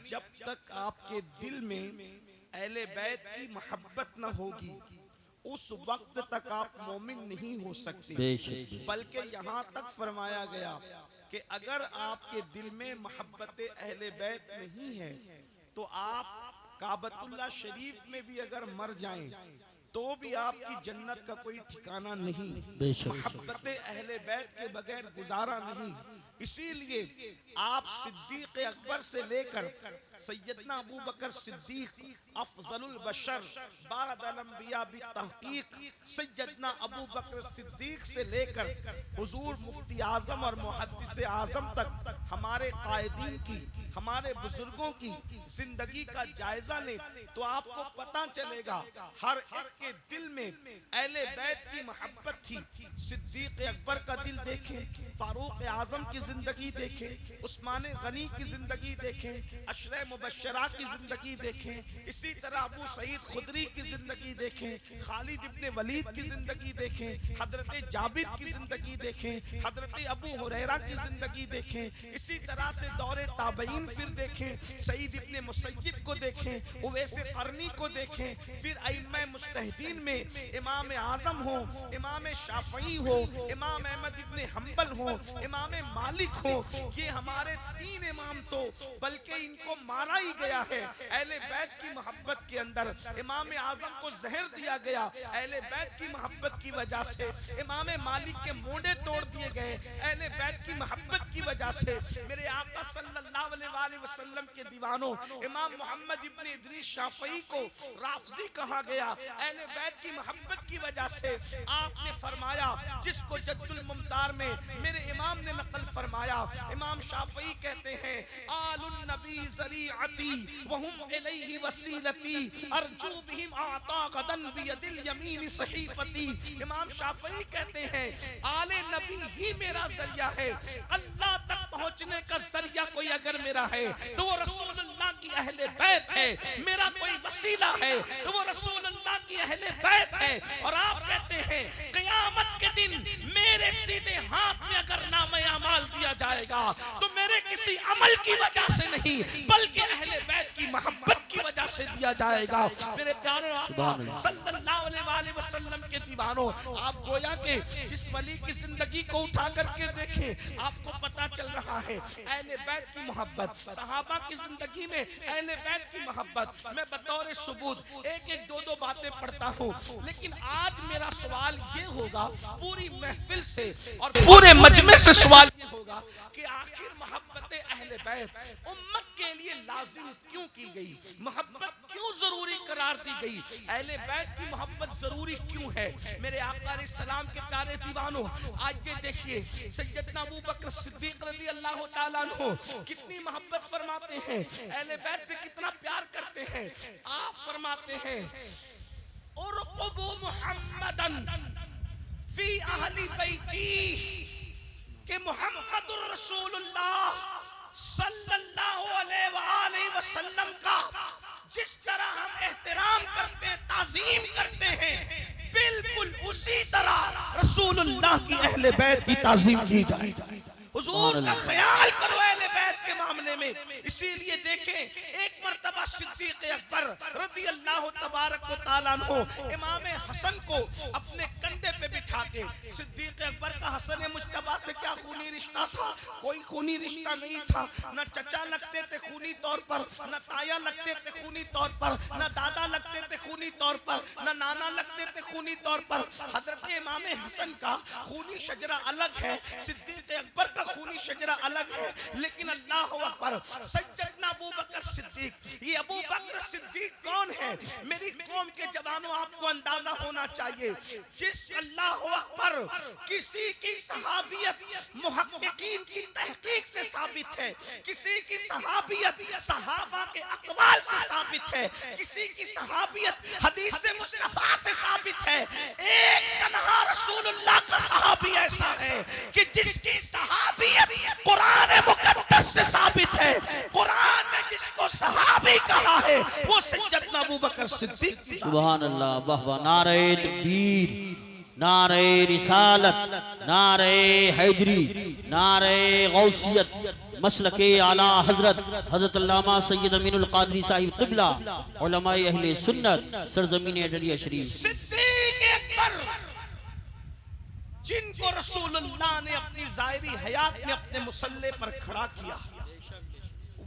जब तक आपके दिल में अहले बैत की मोहब्बत न होगी उस वक्त तक आप मोमिन नहीं हो सकते। बल्कि यहाँ तक फरमाया गया कि अगर आपके दिल में मोहब्बत अहले बैत नहीं है तो आप काबतुल्लाह शरीफ में भी अगर मर जाएं तो भी आपकी जन्नत का कोई ठिकाना नहीं। मोहब्बत अहले बैत के बगैर गुजारा नहीं। इसीलिए आप सिद्दीक अकबर से लेकर सैयदना अबू बकर सिद्दीक अफजलुल बशर बाद अल अंबिया बितहकीक सैयदना अबू बकर सिद्दीक से लेकर हुजूर मुफ्ती आजम और मुहद्दिस आजम तक हमारे कायदीन की, हमारे बुजुर्गों की जिंदगी का जायजा लें तो आपको पता चलेगा हर एक के दिल में अहले बैत की मोहब्बत थी। सिद्दीक अकबर का दिल देखें, फारूक आजम की जिंदगी देखें, उस्मान गनी की जिंदगी देखें, अशरे मुबश्शरा की जिंदगी देखें, इसी तरह अबू सईद खुदरी की जिंदगी देखें, खालिद इब्ने वलीद की जिंदगी देखें, हजरत जाबिर की जिंदगी देखें, हजरत अबू हुरैरा की जिंदगी देखें, इसी तरह से दौरे ताबईन फिर देखें, सईद इब्ने मुसय्यब को देखें, उवैसे करनी को देखें, फिर अइम्मा मुज्तहिदीन में इमाम आजम हो, इमाम शाफई हो, इमाम अहमद इब्ने हंबल हो, इमाम मालिक हो, ये हमारे तीन इमाम तो बल्कि इनको मारा ही गया है अहले बैत की मोहब्बत के अंदर। इमाम आजम को जहर दिया गया अहले बैत की मोहब्बत की वजह से, इमाम मालिक के मोंडे तोड़ दिए गए अहले बैत की मोहब्बत की वजह से। मेरे आका सल्लल्लाहु अलैहि वसल्लम के दीवानों इमाम मोहम्मद इब्ने इदरीस शाफई को राफजी कहा गया अहले बैत की मोहब्बत की वजह से। आपने फरमाया, जिसको जद्दुल मुमतार में मेरे इमाम ने नकल फरमाया, इमाम शाफई कहते हैं आलुन नबी ज़रीअती व हुम इलैहि वसीलती अर्जू बिहिम आता गदन बियदिल यमीन सहीफती। इमाम शाफई कहते हैं आले नबी ही मेरा जरिया है, अल्लाह तक पहुंचने का जरिया कोई अगर मेरा है तो वो रसूलुल्लाह की अहले बैत है, मेरा कोई वसीला है तो वो रसूलुल्लाह की अहले बैत है। और आप कहते हैं क़यामत के दिन मेरे सीधे हाथ में अगर नामे अमाल दिया जाएगा तो मेरे किसी अमल की वजह से नहीं बल्कि अहले बैत की मोहब्बत की वजह से दिया जाएगा। मेरे प्यारे आका सल्लल्लाहु अलैहि वसल्लम के दीवानों, आप गोया के जिस वली की जिंदगी को उठा करके देखें आपको पता चल रहा है अहले बैत की मोहब्बत, सहाबा की जिंदगी में अहले बैत की मोहब्बत। मैं बतौर सबूत एक एक दो दो बातें पढ़ता हूँ, लेकिन आज मेरा सवाल ये होगा पूरी महफिल से और पूरे मजमे से सवाल ये होगा कि आखिर मोहब्बत अहले बैत उम्मत के लिए लाजिम क्यों की गई, मोहब्बत क्यों जरूरी करार दी गई, अहले बैत की मोहब्बत जरूरी क्यों है। मेरे आका अलैहिस्सलाम के प्यारे दीवानों, आज ये देखिए सैयदना अबू बकर सिद्दीक रज़ी अल्लाह ताला अन्हु कितनी मोहब्बत फरमाते हैं, अहले बैत से कितना प्यार करते हैं। आप फरमाते हैं उरक़ुबू मुहम्मदन फी अहली बैती कि मुहम्मदुर रसूलुल्लाह सल्लल्लाहु अलैहि वसल्लम का जिस तरह हम एहतराम करते हैं, ताज़ीम करते हैं, बिल्कुल उसी तरह रसूलुल्लाह की अहले बैत की ताज़ीम की जाए। हुजूर का ख्याल करो अहले बैत के मामले में। इसीलिए देखें एक मर्तबा सिद्दीक अकबर रज़ी अल्लाह तबारक व तआला अन्हु इमाम हसन को अपने कंधे पे बिठा के, सिद्दीक अकबर का हसन मुज्तबा से क्या खूनी रिश्ता था? कोई खूनी रिश्ता नहीं था। न चचा लगते थे खूनी तौर पर, न ताया लगते थे खूनी तौर पर, न दादा लगते थे खूनी तौर पर, न नाना लगते थे खूनी तौर पर। हजरत इमाम हसन का खूनी शजरा अलग है, सिद्दीक अकबर का खूनी शजरा अलग है। लेकिन अल्लाह अकबर, सैयदना अबू बकर सिद्दीक, ये अबू बकर सिद्दीक कौन है? मेरी कौम के जवानों आपको अंदाजा होना चाहिए, जिस अल्लाह अकबर किसी की सहाबियत मुहक्किकीन की तहकीक से साबित है, किसी की सहाबियत सहाबा के अक़वाल से साबित है, किसी की सहाबियत हदीस मुस्तफा से साबित है। एक तन्हा रसूलुल्लाह का सहाबी ऐसा है कि जिसकी कुरान मुकद्दस से साबित है। कुरान ने जिसको सहाबी कहा है वो सैयदना अबू बकर सिद्दीक की। सुभान अल्लाह, वाह वाह, नारे तकबीर, नारे रिसालत, नारे हैदरी, नारे गौसियत, मसलके आला हजरत हजरत अल्लामा सैयद अमीनुल कादरी साहिब क़िबला उलमाए अहले सुन्नत सरजमीन डरिया शरीफ। सिद्दीक़ अकबर जिनको रसूलुल्लाह ने अपनी ज़ाहिरी हयात में अपने मुसल्ले पर खड़ा किया,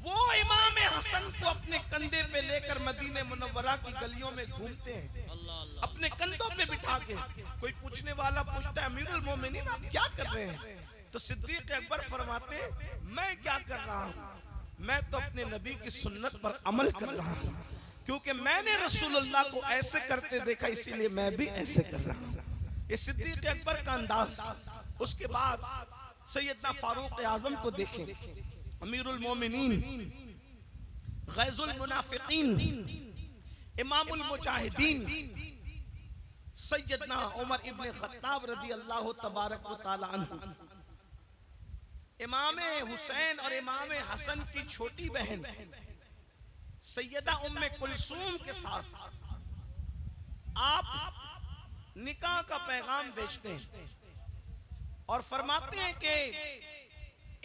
वो इमाम हसन को अपने कंधे पे लेकर मदीने मुनव्वरा की गलियों में घूमते हैं, अपने कंधों पे बिठा के। कोई पूछने वाला पूछता है अमीरुल मोमिनीन आप क्या कर रहे हैं, तो सिद्दीक़ अकबर फरमाते मैं क्या कर रहा हूँ, मैं तो अपने नबी की सुन्नत पर अमल कर रहा हूँ, क्योंकि मैंने रसूलुल्लाह को ऐसे करते देखा इसीलिए मैं भी ऐसे कर रहा हूँ। ये सिद्दीक़ अकबर का अंदाज। उसके बाद सैयदना फारूक आजम को देखें, अमीरुल मोमिनीन, गैजुल मुनाफिकीन, इमामुल मुजाहिदीन, सैयदना उमर इब्ने खत्ताब रदी अल्लाह तबारक व तआला अन्हु, इमाम हुसैन और इमाम हसन की छोटी बहन सैयदा उम्मे कुलसूम के साथ आप निकाह का पैगाम भेजते हैं और फरमाते हैं कि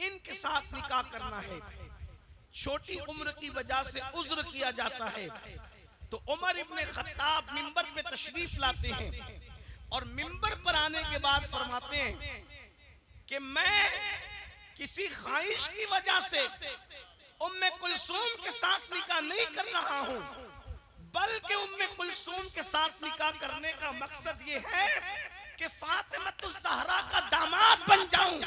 इनके साथ निकाह करना है, छोटी उम्र की वजह से उज्र किया जाता है। तो उमर इब्ने खत्ताब मिंबर पे तशरीफ लाते हैं और मिंबर पर आने के बाद फरमाते हैं कि मैं किसी ख्वाहिश की वजह से उम्मे कुलसूम के साथ निकाह नहीं कर रहा हूं, बल्कि उम्मे कुलसूम के साथ निकाह करने का मकसद ये है कि फातिमतुज़ ज़हरा का दामाद बन जाऊं,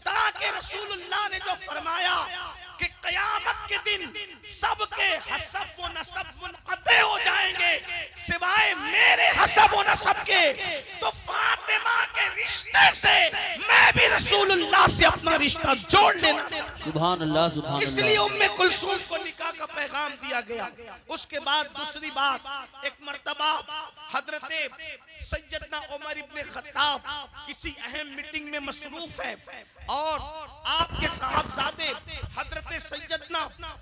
ताकि रसूलुल्लाह ने जो फरमाया कि क़यामत के दिन सबके हसब व नसब मुनक़ते हो जाएंगे सिवाय मेरे हसब व नसब के, तो फातिमा के रिश्ते से मैं भी रसूलुल्लाह से अपना रिश्ता जोड़ लेना चाहता हूं। सुभान अल्लाह, सुभान अल्लाह। इसलिए उम्मे कुलसूम को निकाह का पैगाम दिया गया। उसके बाद दूसरी बात, एक मर्तबा हजरते सैयदना उमर इब्ने खत्ताब किसी अहम मीटिंग में मसरूफ है और आपके साहबजादे हजरते सैयदना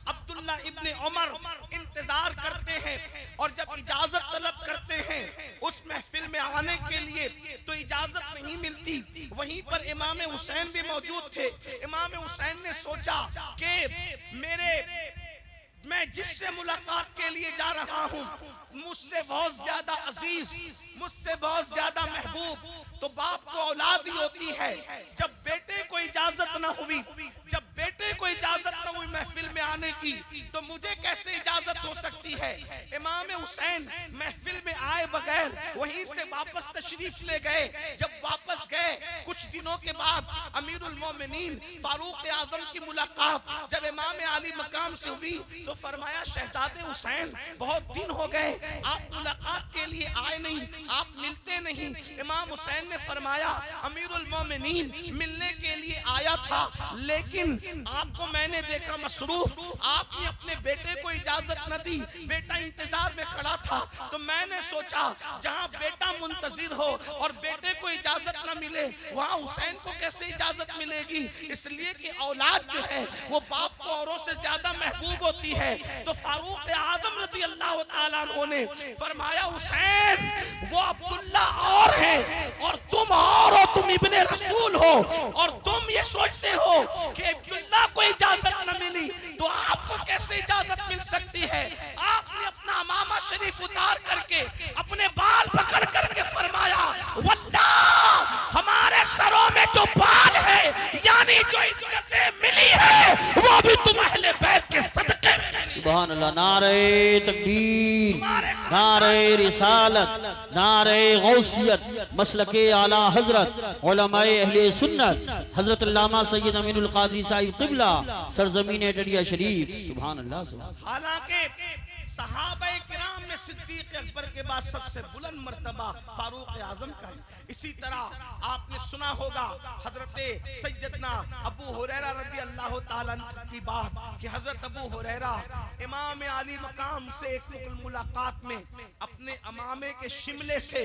अब्दुल्ला इब्ने उमर इंतजार करते हैं और जब इजाजत तलब करते हैं उस महफिल में आने के लिए तो इजाजत नहीं मिलती। वहीं पर इमाम हुसैन भी मौजूद थे। इमाम हुसैन ने सोचा कि मैं जिससे मुलाकात के लिए जा रहा हूं मुझसे बहुत ज्यादा अजीज, मुझसे बहुत ज्यादा महबूब तो बाप को औलाद ही होती है। जब बेटे को इजाजत न हुई, जब बेटे को इजाजत न हुई महफिल में आने की, तो मुझे कैसे इजाजत हो सकती है। इमाम हुसैन महफिल में आए बगैर वहीं से वापस तशरीफ ले गए। जब वापस गए कुछ दिनों के बाद अमीरुल मोमिनीन फारूक आजम की मुलाकात जब इमाम आली मकाम से हुई तो फरमाया शहजादे हुसैन बहुत दिन हो गए आप मुलाकात के लिए आए नहीं, आप मिलते नहीं। इमाम हुसैन ने फरमाया अमीरुल मोमिनीन मिलने के लिए आया था, लेकिन आपको मैंने देखा मसरूफ, आपने अपने बेटे को इजाजत न दी, बेटा इंतजार में खड़ा था, तो मैंने सोचा जहां बेटा मुंतजिर हो और बेटे को इजाजत न मिले वहां हुसैन को कैसे इजाजत मिलेगी। इसलिए कि औलाद जो है वो बाप को औरों से ज्यादा महबूब होती है। तो फारूक आजम रज़ी अल्लाह तआला अन्हु ने फरमाया हुसैन वो अब्दुल्ला और है और तुम और हो, तुम इब्ने रसूल हो और तुम ये सोचते हो कि अब्दुल्ला को इजाजत न मिली तो आपको कैसे इजाजत मिल सकती है। आपने अपना अमामा शरीफ उतार करके अपने बाल पकड़ करके फरमाया वल्लाह हमारे सरों में जो बाल है यानी जो इज्जतें मिली है वो भी तुम अहले बैत के सदके में। सुभान अल्लाह। नारे तकबीर, नारे रिसालत, नारे गौसियत, मसलके आला हजरत उलमाए अहले सुन्नत हजरत अल्लामा सैयद अमीनुल कादरी साहिब क़िबला सरजमीन डरिया शरीफ। सुभान अल्लाह, सुभान। हालांकि सहाबाए किराम में सिद्दीक़ अकबर के बाद सबसे बुलंद मर्तबा फारूक आजम का है। इसी तरह आपने सुना होगा हजरते सैयदना अबू हुरैरा रज़ी अल्लाह तआला अन्हु की बात कि हजरत अबू हुरैरा इमाम आली मकाम से एक मुलाकात में अपने अमामे के शिमले से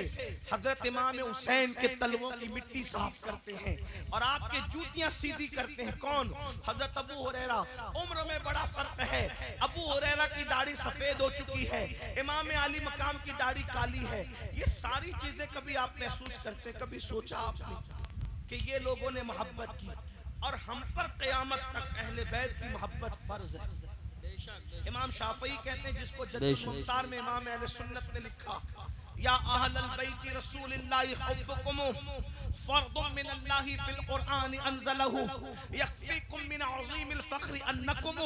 हजरत इमाम हुसैन के तलवों की मिट्टी साफ करते हैं और आपके जूतियां सीधी करते हैं। कौन? हजरत अबू हुरैरा। उम्र में बड़ा फर्क है, अबू हुरैरा की दाढ़ी सफेद हो चुकी है, इमाम आली मकाम की दाढ़ी काली है। ये सारी चीजें कभी आप महसूस करते, कभी सोचा आपने कि ये लोगों ने मोहब्बत की और हम पर क़यामत तक अहले बैत की मोहब्बत फर्ज है। इमाम शाफई कहते हैं, जिसको जद्दुल मुख्तार में इमाम अहले सुन्नत ने लिखा, या अहलल बैति रसूलिल्लाहि हुब्बुकुम फर्दुम मिनल्लाहि फिल कुरआन अंज़लहु यक्फीकुम मिन अज़ीमिल फ़ख्र अन्नकुम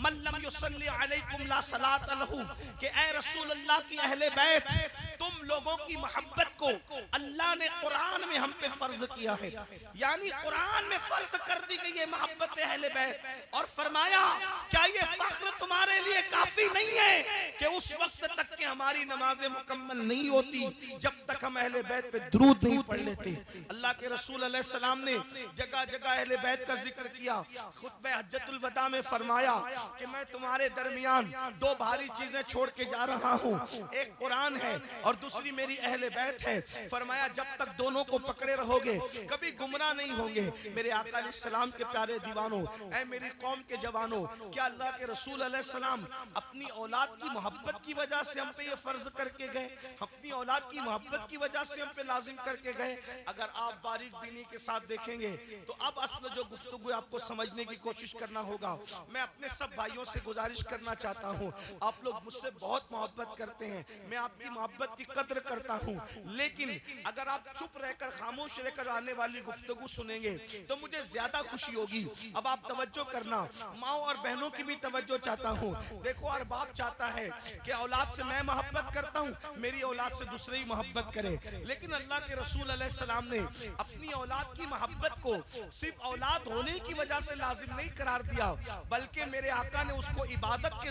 मन लम युसल्ली अलैकुम ला सलात लहु, कि ऐ रसूलुल्लाह की अहले बैत, तुम लोगों की मोहब्बत को अल्लाह ने कुरान में हम पे फर्ज किया है, यानी कुरान में फर्ज कर दी गई है मोहब्बत अहले बैत। और फरमाया, क्या ये फख्र तुम्हारे लिए काफी नहीं है कि उस वक्त तक के हमारी नमाजें मुकम्मल नहीं होती जब तक हम अहले बैत पे दुरूद नहीं पढ़ लेते। अल्लाह के रसूल अलैहि सलाम ने जगह जगह अहले बैत का जिक्र किया। खुतबे हज्जतुल वदा में फरमाया कि मैं तुम्हारे दरमियान दो भारी चीजें छोड़ के जा रहा हूँ, एक कुरान है और दूसरी मेरी अहले बैत है। फरमाया, जब तक दोनों को पकड़े रहोगे कभी गुमराह नहीं होंगे। मेरे आका अलैहि सलाम के प्यारे दीवानों, ऐ मेरी कौम के जवानों, क्या अल्लाह के रसूल अलैहि सलाम अपनी औलाद की मोहब्बत की वजह से हम पे ये फर्ज करके गए, अपनी औलाद की मोहब्बत की वजह से हम पे लाजिम करके गए? अगर आप बारीक बीनी के साथ देखेंगे तो अब असल जो गुफ्तगू आपको समझने की कोशिश करना होगा। मैं अपने सब भाइयों से गुजारिश करना चाहता हूँ, आप लोग मुझसे बहुत मोहब्बत करते हैं, मैं आपकी मोहब्बत की कद्र करता हूँ, लेकिन अगर आप चुप रहकर खामोश रहकर आने वाली गुफ्तगू सुनेंगे तो मुझे ज्यादा खुशी होगी। अब आप तवज्जो करना, माओ और बहनों की भी तवज्जो चाहता हूँ। देखो, और बाप चाहता है कि औलाद से मैं मोहब्बत करता हूँ, मेरी औलाद से दूसरे ही मोहब्बत करे, लेकिन अल्लाह के रसूल अलैहि सलाम ने अपनी औलाद की मोहब्बत को सिर्फ औलाद होने की वजह से लाजिम नहीं करार दिया, बल्कि मेरे आका ने उसको इबादत के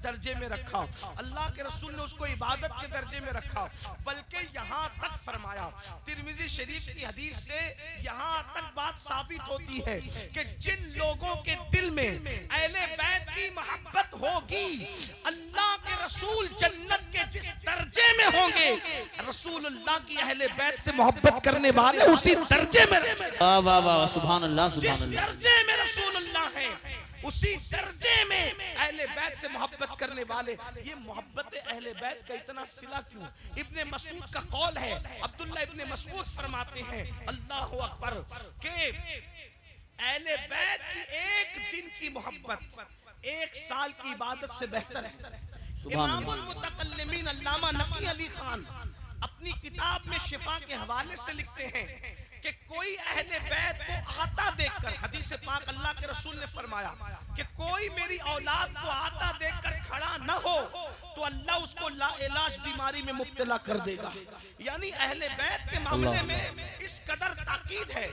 दर्जे में रखा। अल्लाह के रसूल ने उसको इबादत के दर्जे में रखा, बल्कि यहाँ तक फरमाया, तिरमिज़ी शरीफ की हदीस से यहाँ तक बात साबित होती है कि जिन लोगों के दिल में अहले बैत की मोहब्बत होगी, अल्लाह के रसूल जन्नत के जिस दर्जे में होंगे, रसूलुल्लाह की अहले बैत से मोहब्बत करने वाले उसी दर्जे में, वाह वाह वाह, सुभान अल्लाह सुभान जिस अल्लाह, दर्जे में रसूलुल्लाह है उसी दर्जे में अहले बैत से मोहब्बत करने वाले। ये मोहब्बत अहले बैत का इतना सिला क्यों? इब्ने मसूद का कौल है, अब्दुल्लाह इब्ने मसूद फरमाते हैं, अल्लाहु अकबर, के अहले बैत की एक दिन की मोहब्बत एक साल की इबादत से बेहतर है। इमामुल मुतकल्लिमीन अल्लामा नकी अली खान अपनी किताब में शिफा के हवाले से लिखते हैं कि कोई अहले बैत को आता देखकर, हदीस पाक अल्लाह के रसूल ने फरमाया कि कोई मेरी औलाद को आता देखकर खड़ा न हो तो अल्लाह उसको लाइलाज बीमारी में मुब्तला कर देगा। यानी अहले बैत के मामले में इस कदर ताकीद है,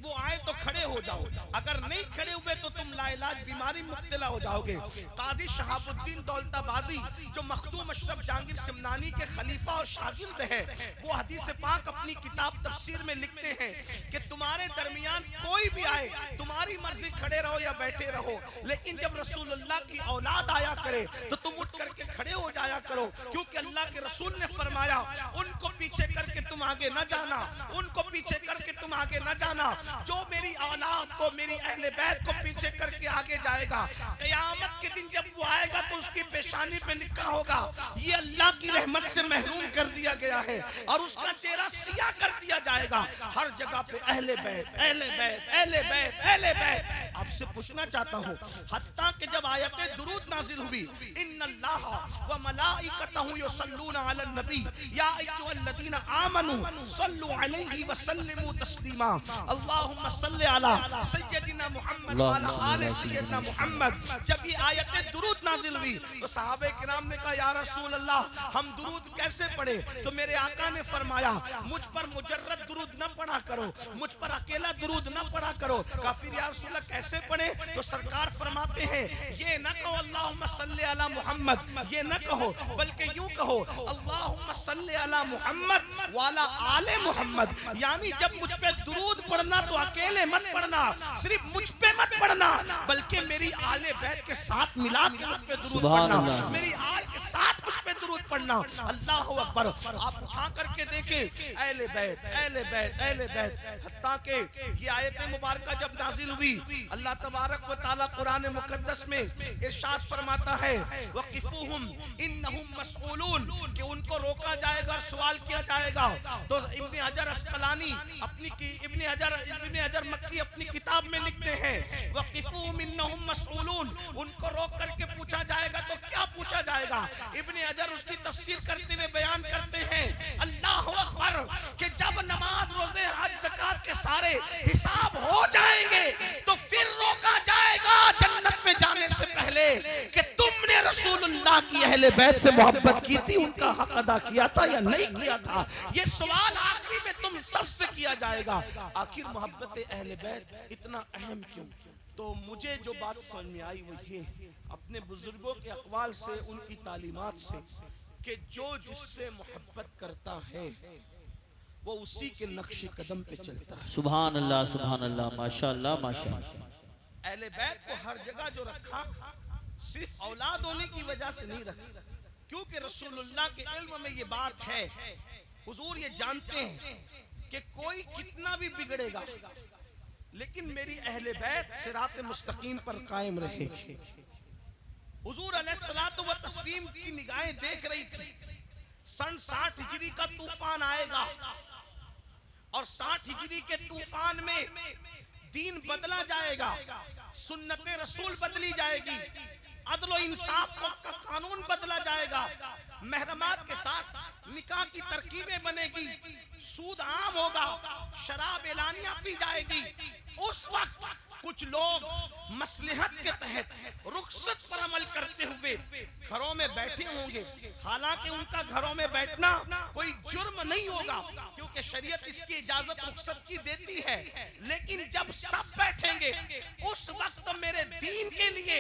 वो आए तो खड़े हो जाओ, अगर नहीं खड़े हुए तो तुम लाइलाज बीमारी में मुब्तला हो जाओगे। काजी शहाबुद्दीन दौलताबादी जो मखदूम अशरफ जहांगीर सिमनानी के खलीफा और शागिर्द है, वो हदीस पाक अपनी किताब तफसीर में लिखते हैं कि तुम्हारे दरमियान कोई भी आए, तुम्हारी मर्जी खड़े रहो या बैठे रहो, लेकिन जब रसूलुल्लाह की औलाद आया करे तो तुम उठ करके खड़े हो जाया करो, क्योंकि अल्लाह के रसूल ने फरमाया, उनको पीछे करके तुम आगे न जाना, उनको पीछे करके तुम आगे न जाना। जो मेरी औलाद को, मेरी अहले बैत को पीछे करके आगे जाएगा, क़यामत के दिन जब वो आएगा तो उसकी पेशानी पे लिखा होगा, ये अल्लाह की रहमत से महरूम कर दिया गया है, और उसका चेहरा सिया कर दिया जाएगा। हर जगह पे अहले बैत, अहले बैत, अहले बैत, अहले बैत। आपसे पूछना चाहता हूँ, हत्ता कि जब आयते दुरूद नाजिल हुई, इन्नल्लाह व मलाइकतहु युसल्लूना अलन नबी या अय्युहल्लज़ीना आमनू सल्लु अलैहि व सल्लिमू तस्लीमा, अल्लाहुम्मा सल्लि अला सय्यदिना मुहम्मद व अला आलि सय्यदिना मुहम्मद। जब ये आयते दुरूद नाजिल हुई तो सहाबे किराम ने कहा, या रसूल अल्लाह, हम दुरूद कैसे पढ़े? तो मेरे आका ने फरमाया, मुझ पर मुजर्रद दुरूद न पढ़ा करो, मुझ पर अकेला दुरूद न पढ़ा करो। काफिर, या रसूल अल्लाह कैसे पढ़े? तो सरकार फरमाते हैं, ये न कहो अल्लाहुम्मा सल्लि अला मुहम्मद, ये न कहो, बल्कि यूं कहो, अल्लाहुम्मा सल्लि अला मुहम्मद व अला आले मुहम्मद। यानी जब मुझ पे दुरूद पढ़ना तो अकेले मत पढ़ना, सिर्फ मुझ पे मत पढ़ना, बल्कि मेरी आले बैत के साथ मिला के मुझ पे दुरूद पढ़ना, मेरी आल के साथ मुझ पे दुरूद पढ़ना, अल्लाह अकबर। आप उठा करके देखें अहले बैत, अहले बैत, अहले बैत, हत्ता के ये आयत मुबारका जब नाजिल हुई, अल्लाह तबारक व तआला कुरान मुकद्दस में इरशाद फरमाता है वक़िफूहुम इन्नहुम मसऊलून, कि उनको रोका जाएगा और सवाल किया जाएगा। तो इब्ने हजर अस्कलानी इब्ने हजर मक्की अपनी किताब में लिखते हैं वक़िफूहुम इन्नहुम मसऊलून, उनको रोक करके पूछा जाएगा। तो क्या पूछा जाएगा? इब्ने हजर उसकी तफसीर करते हुए बयान करते हैं अल्लाह अकबर कि जब नमाज, रोजे, हज, ज़कात के सारे हिसाब हो जाएंगे तो फिर रोका जाएगा जन्नत में जाने से पहले कि तुमने रसूलुल्लाह की अहले बैत से मोहब्बत की थी, उनका हक अदा किया था या नहीं किया था। ये सवाल आखिरी में तुम सबसे किया जाएगा। आखिर मोहब्बत अहले बैत इतना अहम क्यों? तो मुझे जो बात समझ में आई वो ये, अपने बुजुर्गों के अक़वाल से, उनकी तालीमात से, कि जो जिससे मोहब्बत करता है वो उसी के नक्शे कदम पे चलता है। सुभान अल्लाह, सुभान अल्लाह, माशाअल्लाह, माशाअल्लाह। अहले बैत को हर जगह जो रखा सिर्फ औलाद होने की वजह से नहीं रखा, क्योंकि रसूलुल्लाह के इल्म में ये बात है, हुजूर ये जानते हैं कि कोई कितना भी बिगड़ेगा लेकिन मेरी अहले बैत सिरात मुस्तकीम पर कायम रहेगी। हुजूर अलैहिस्सलातु व तस्लीम की निगाहें देख रही थी, सन 60 हिजरी का तूफान आएगा और 60 हिजरी के तूफान में दीन बदला जाएगा, सुन्नते रसूल बदली जाएगी, अदल और इंसाफ का कानून बदला जाएगा, महरमात के साथ निकाह की तरकीबें बनेगी, सूद आम होगा, शराब एलानिया पी जाएगी। उस वक्त कुछ लोग मसलहत के तहत रुखसत पर अमल करते हुए घरों में बैठे होंगे, हालांकि उनका घरों में बैठना कोई जुर्म नहीं होगा क्योंकि शरीयत इसकी इजाजत रुखसत की देती है, लेकिन जब सब बैठेंगे उस वक्त मेरे दीन के लिए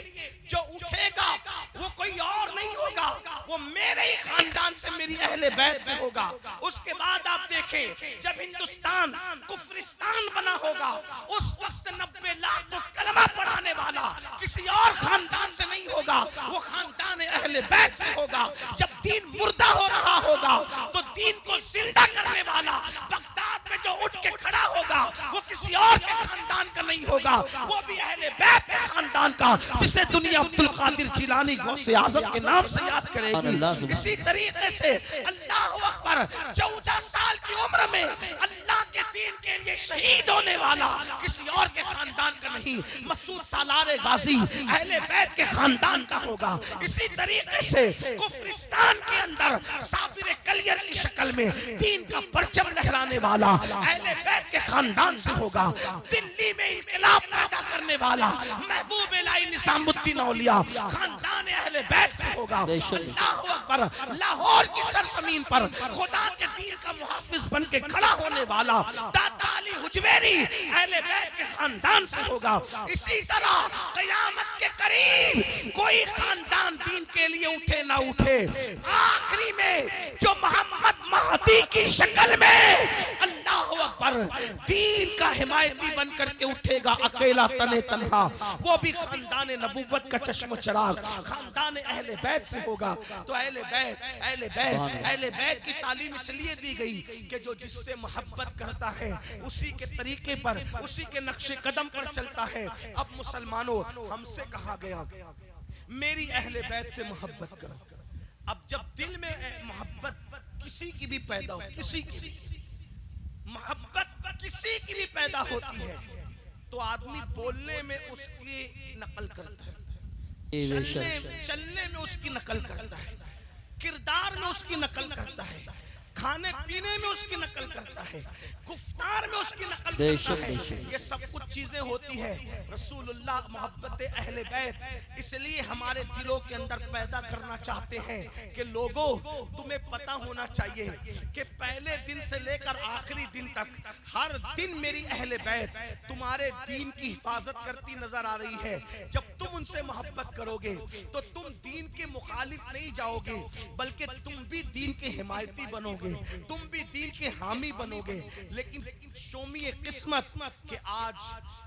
जो उठेगा वो कोई और नहीं होगा, वो मेरे ही खानदान से, मेरी अहले बैत से होगा। उसके बाद आप देखें जब हिंदुस्तान कुफ्रिस्तान बना होगा उस वक्त 90 लाख को कलमा पढ़ाने वाला किसी और खानदान से नहीं होगा, वो खानदान अहले बैत से होगा। जब दीन मुर्दा हो रहा होगा तो दीन को जिंदा करने वाला बगदाद में जो उठ के खड़ा होगा वो किसी और के खानदान का नहीं होगा, वो भी अहले बैत के खानदान का, जिसे दुनिया अब्दुल कादिर जिलानी गौसे आजम के नाम से याद करेगी। इसी तरीके से अल्लाह अकबर 14 साल की उम्र में अल्लाह के दीन के लिए शहीद होने वाला किसी और के खानदान का नहीं, मसूद सालार गाजी अहले बैत के खानदान का होगा। इसी तरीके से कुफ्रिस्तान के अंदर साबिर कलियर की शक्ल में दीन का परचम लहराने वाला अहले बैत के खानदान से होगा। दिल्ली में इनकलाब पैदा करने वाला महबूब इलाही निजामुद्दीन औलिया खानदान अहले बैत से होगा। अल्लाहु अकबर, लाहौर की सरजमीन पर खुदा के दीन का मुहाफिज बन के खड़ा होने वाला दाता अली हुजवेरी अहले बैत के खानदान से होगा। इसी तरह क़यामत के करीब कोई खानदान दीन के लिए उठे ना उठे, आखिरी में जो मोहम्मद महदी की शक्ल में अल्लाहु अकबर दीन का हिमायती बन करके उठेगा अकेला तने तन्हा, वो भी खानदान नबूवत का चश्म चराग खानदान अहले बैत से होगा। तो अहले बैत की तालीम इसलिए दी गई कि जो जिससे मोहब्बत करता है उसी के तरीके पर, उसी के नक्शे कदम पर चलता है। अब मुसलमानों, हमसे कहा गया मेरी अहले बैत से मोहब्बत करो। अब जब दिल में मोहब्बत किसी की भी पैदा हो, किसी की भी मोहब्बत किसी की भी पैदा होती है तो आदमी बोलने में उसकी नकल करता है, चलने में उसकी नकल करता है, किरदार में उसकी नकल करता है, खाने पीने में उसकी नकल करता है, गुफ्तार में उसकी नकल करता है। ये सब कुछ चीजें होती है। रसूलुल्लाह मोहब्बत अहले बैत इसलिए हमारे दिलों के अंदर पैदा करना चाहते हैं कि लोगों, तुम्हें पता होना चाहिए कि पहले दिन से लेकर आखिरी दिन तक हर दिन मेरी अहले बैत तुम्हारे दीन की हिफाजत करती नजर आ रही है। जब तुम उनसे मोहब्बत करोगे तो तुम दीन के मुखालिफ नहीं जाओगे बल्कि तुम भी दीन के हिमायती बनोगे। तुम भी दीन के हामी बनोगे। लेकिन शोमी किस्मत कि आज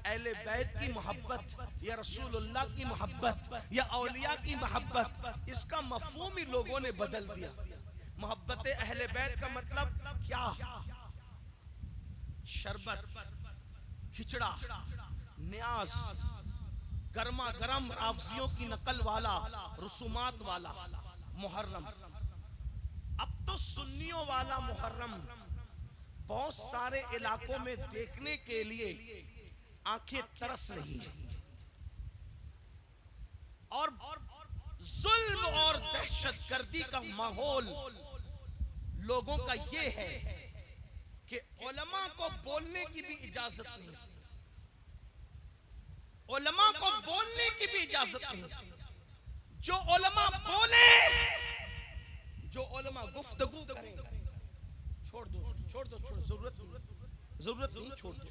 अहले बैत की मोहब्बत या रसूलुल्लाह की मोहब्बत या औलिया की मोहब्बत, इसका मफहूम ही लोगों ने बदल दिया। मोहब्बत अहले बैत का मतलब क्या? शरबत, खिचड़ा, न्याज, गर्मा गर्म रावजियों की नकल वाला, रसूमात वाला मुहर्रम। अब तो सुन्नियों वाला मुहर्रम बहुत सारे इलाकों में देखने के लिए आंखें तरस रही हैं। और जुल्म और दहशतगर्दी का माहौल लोगों का ये है कि उलमा को बोलने की भी इजाजत नहीं, उलमा को बोलने की भी इजाजत नहीं। जो उलमा बोले, जो उलमा गुफ्तगू करें, छोड़ दो, जरूरत नहीं, छोड़ दो।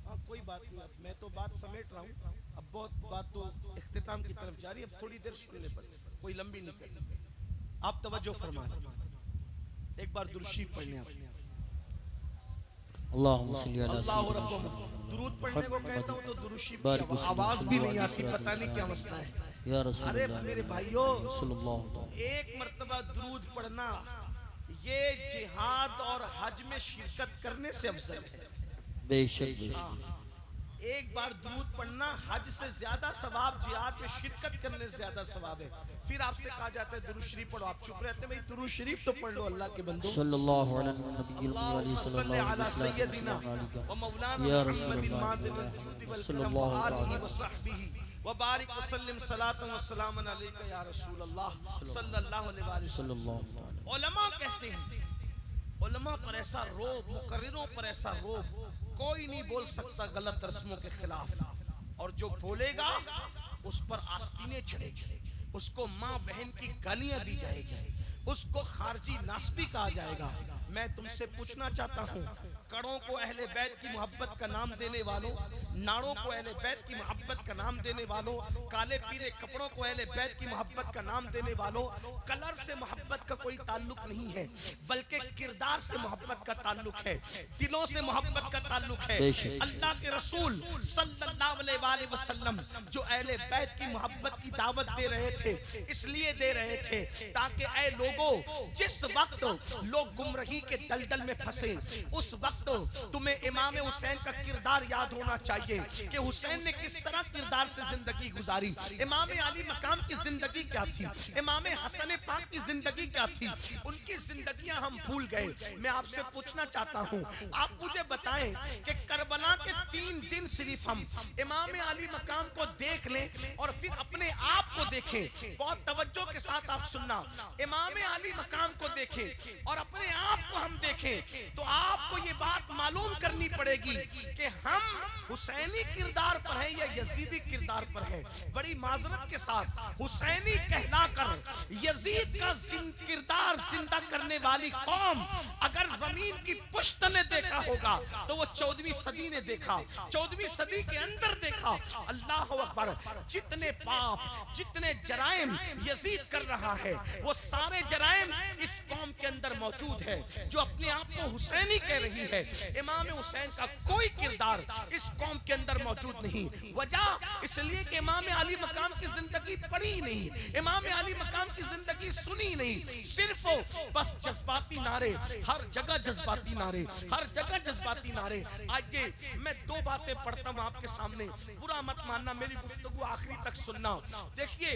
अब कोई बात नहीं, अब मैं तो बात समेट रहा हूँ। अब बहुत बात तो इख्तिताम की तरफ जा रही है, अब थोड़ी देर सुन ले, बस कोई लंबी नहीं करनी। आप तवज्जो फरमा, एक बार दुरूद शरीफ पढ़ने आप। दुरूद पढ़ने को कहता हूँ तो दुरूद शरीफ की आवाज भी नहीं आती, पता नहीं क्या मसला है। अरे मेरे भाइयों, एक मर्तबा दुरूद पढ़ना ये जिहाद और हज में शिरकत करने से अफजल है। बेशक एक बार दुरूद पढ़ना हज से ज्यादा सवाब, जिहाद में शिरकत करने से ज्यादा सवाब है। फिर आपसे कहा जाता है दुरूद शरीफ पढ़ो, आप चुप रहते हैं। भाई दुरूद शरीफ तो पढ़ लो अल्लाह के बंदो। सल्लल्लाहु अलैहि सय्यदिना व मौलाना मुहम्मद बिन मादिन वल-जूद वल-करम व आलिहि व सहबिही व बारिक व सल्लिम सलातन व सलामन अलैका या रसूल अल्लाह सल्लल्लाहु अलैहि वसल्लम। उलमा कहते हैं, उलमा पर ऐसा रोब, मुकर्रिरों पर ऐसा रोब, कोई नहीं बोल सकता गलत रस्मों के खिलाफ। और जो बोलेगा उस पर आस्तीनें चढ़ेगी, उसको माँ बहन की गालियां दी जाएगी, उसको खारजी नास्बी कहा जाएगा। मैं तुमसे पूछना चाहता हूँ, कड़ों को अहले बैत की मोहब्बत का नाम देने वालों, नाड़ों को अहले बैत की मोहब्बत का नाम देने वालों, काले पीले कपड़ों को अहले बैत की मोहब्बत का नाम देने वालों, कलर से मोहब्बत का कोई ताल्लुक नहीं है, बल्कि किरदार से मोहब्बत का ताल्लुक है, दिलों से मोहब्बत का ताल्लुक है। अल्लाह के रसूल सल्लल्लाहु अलैहि वसल्लम जो अहले बैत की मोहब्बत की दावत दे रहे थे, इसलिए दे रहे थे ताकि ऐ लोगों, जिस वक्त लोग गुमराही के दलदल में फंसे, उस वक्त तुम्हें इमाम हुसैन का किरदार याद होना चाहिए कि हुसैन ने किस तरह किरदार से जिंदगी गुजारी, इमाम अली मकाम की जिंदगी क्या थी, इमाम हसन पाक की जिंदगी क्या थी, उनकी जिंदगियां हम भूल गए। मैं आपसे पूछना चाहता हूं, आप मुझे बताएं कि करबला के 3 दिन सिर्फ हम इमाम अली मकाम को देख लें और फिर अपने आप को देखें। बहुत तवज्जो के साथ आप सुनना, इमाम अली मकाम को देखें और अपने आप को हम देखें तो आपको ये बात मालूम करनी पड़ेगी कि हम हुसैनी किरदार पर हैं या यजीदी किरदार पर हैं। बड़ी माजरत के साथ हुसैनी कहलाकर यजीद का किरदार जिंदा करने वाली कौम अगर जमीन की पुश्त ने देखा होगा तो वो 14वीं सदी ने देखा, 14वीं सदी के अंदर देखा। अल्लाह अकबर, जितने पाप, जितने जराइम यजीद कर रहा है वो सारे जराइम इस कौम के अंदर मौजूद है जो अपने आप को हुसैनी कह रही है। इमाम हुसैन का कोई किरदार इस कौम के अंदर मौजूद नहीं। वजह इसलिए कि इमाम अली मकाम की जिंदगी पढ़ी नहीं, इमाम अली मकाम की जिंदगी सुनी नहीं, सिर्फ बस जज्बाती नारे, हर जगह जज्बाती नारे, हर जगह जज्बाती नारे। आइए मैं 2 बातें पढ़ता हूं आपके सामने, बुरा मत मानना, मेरी गुफ्तगू आखिरी तक सुनना। देखिए,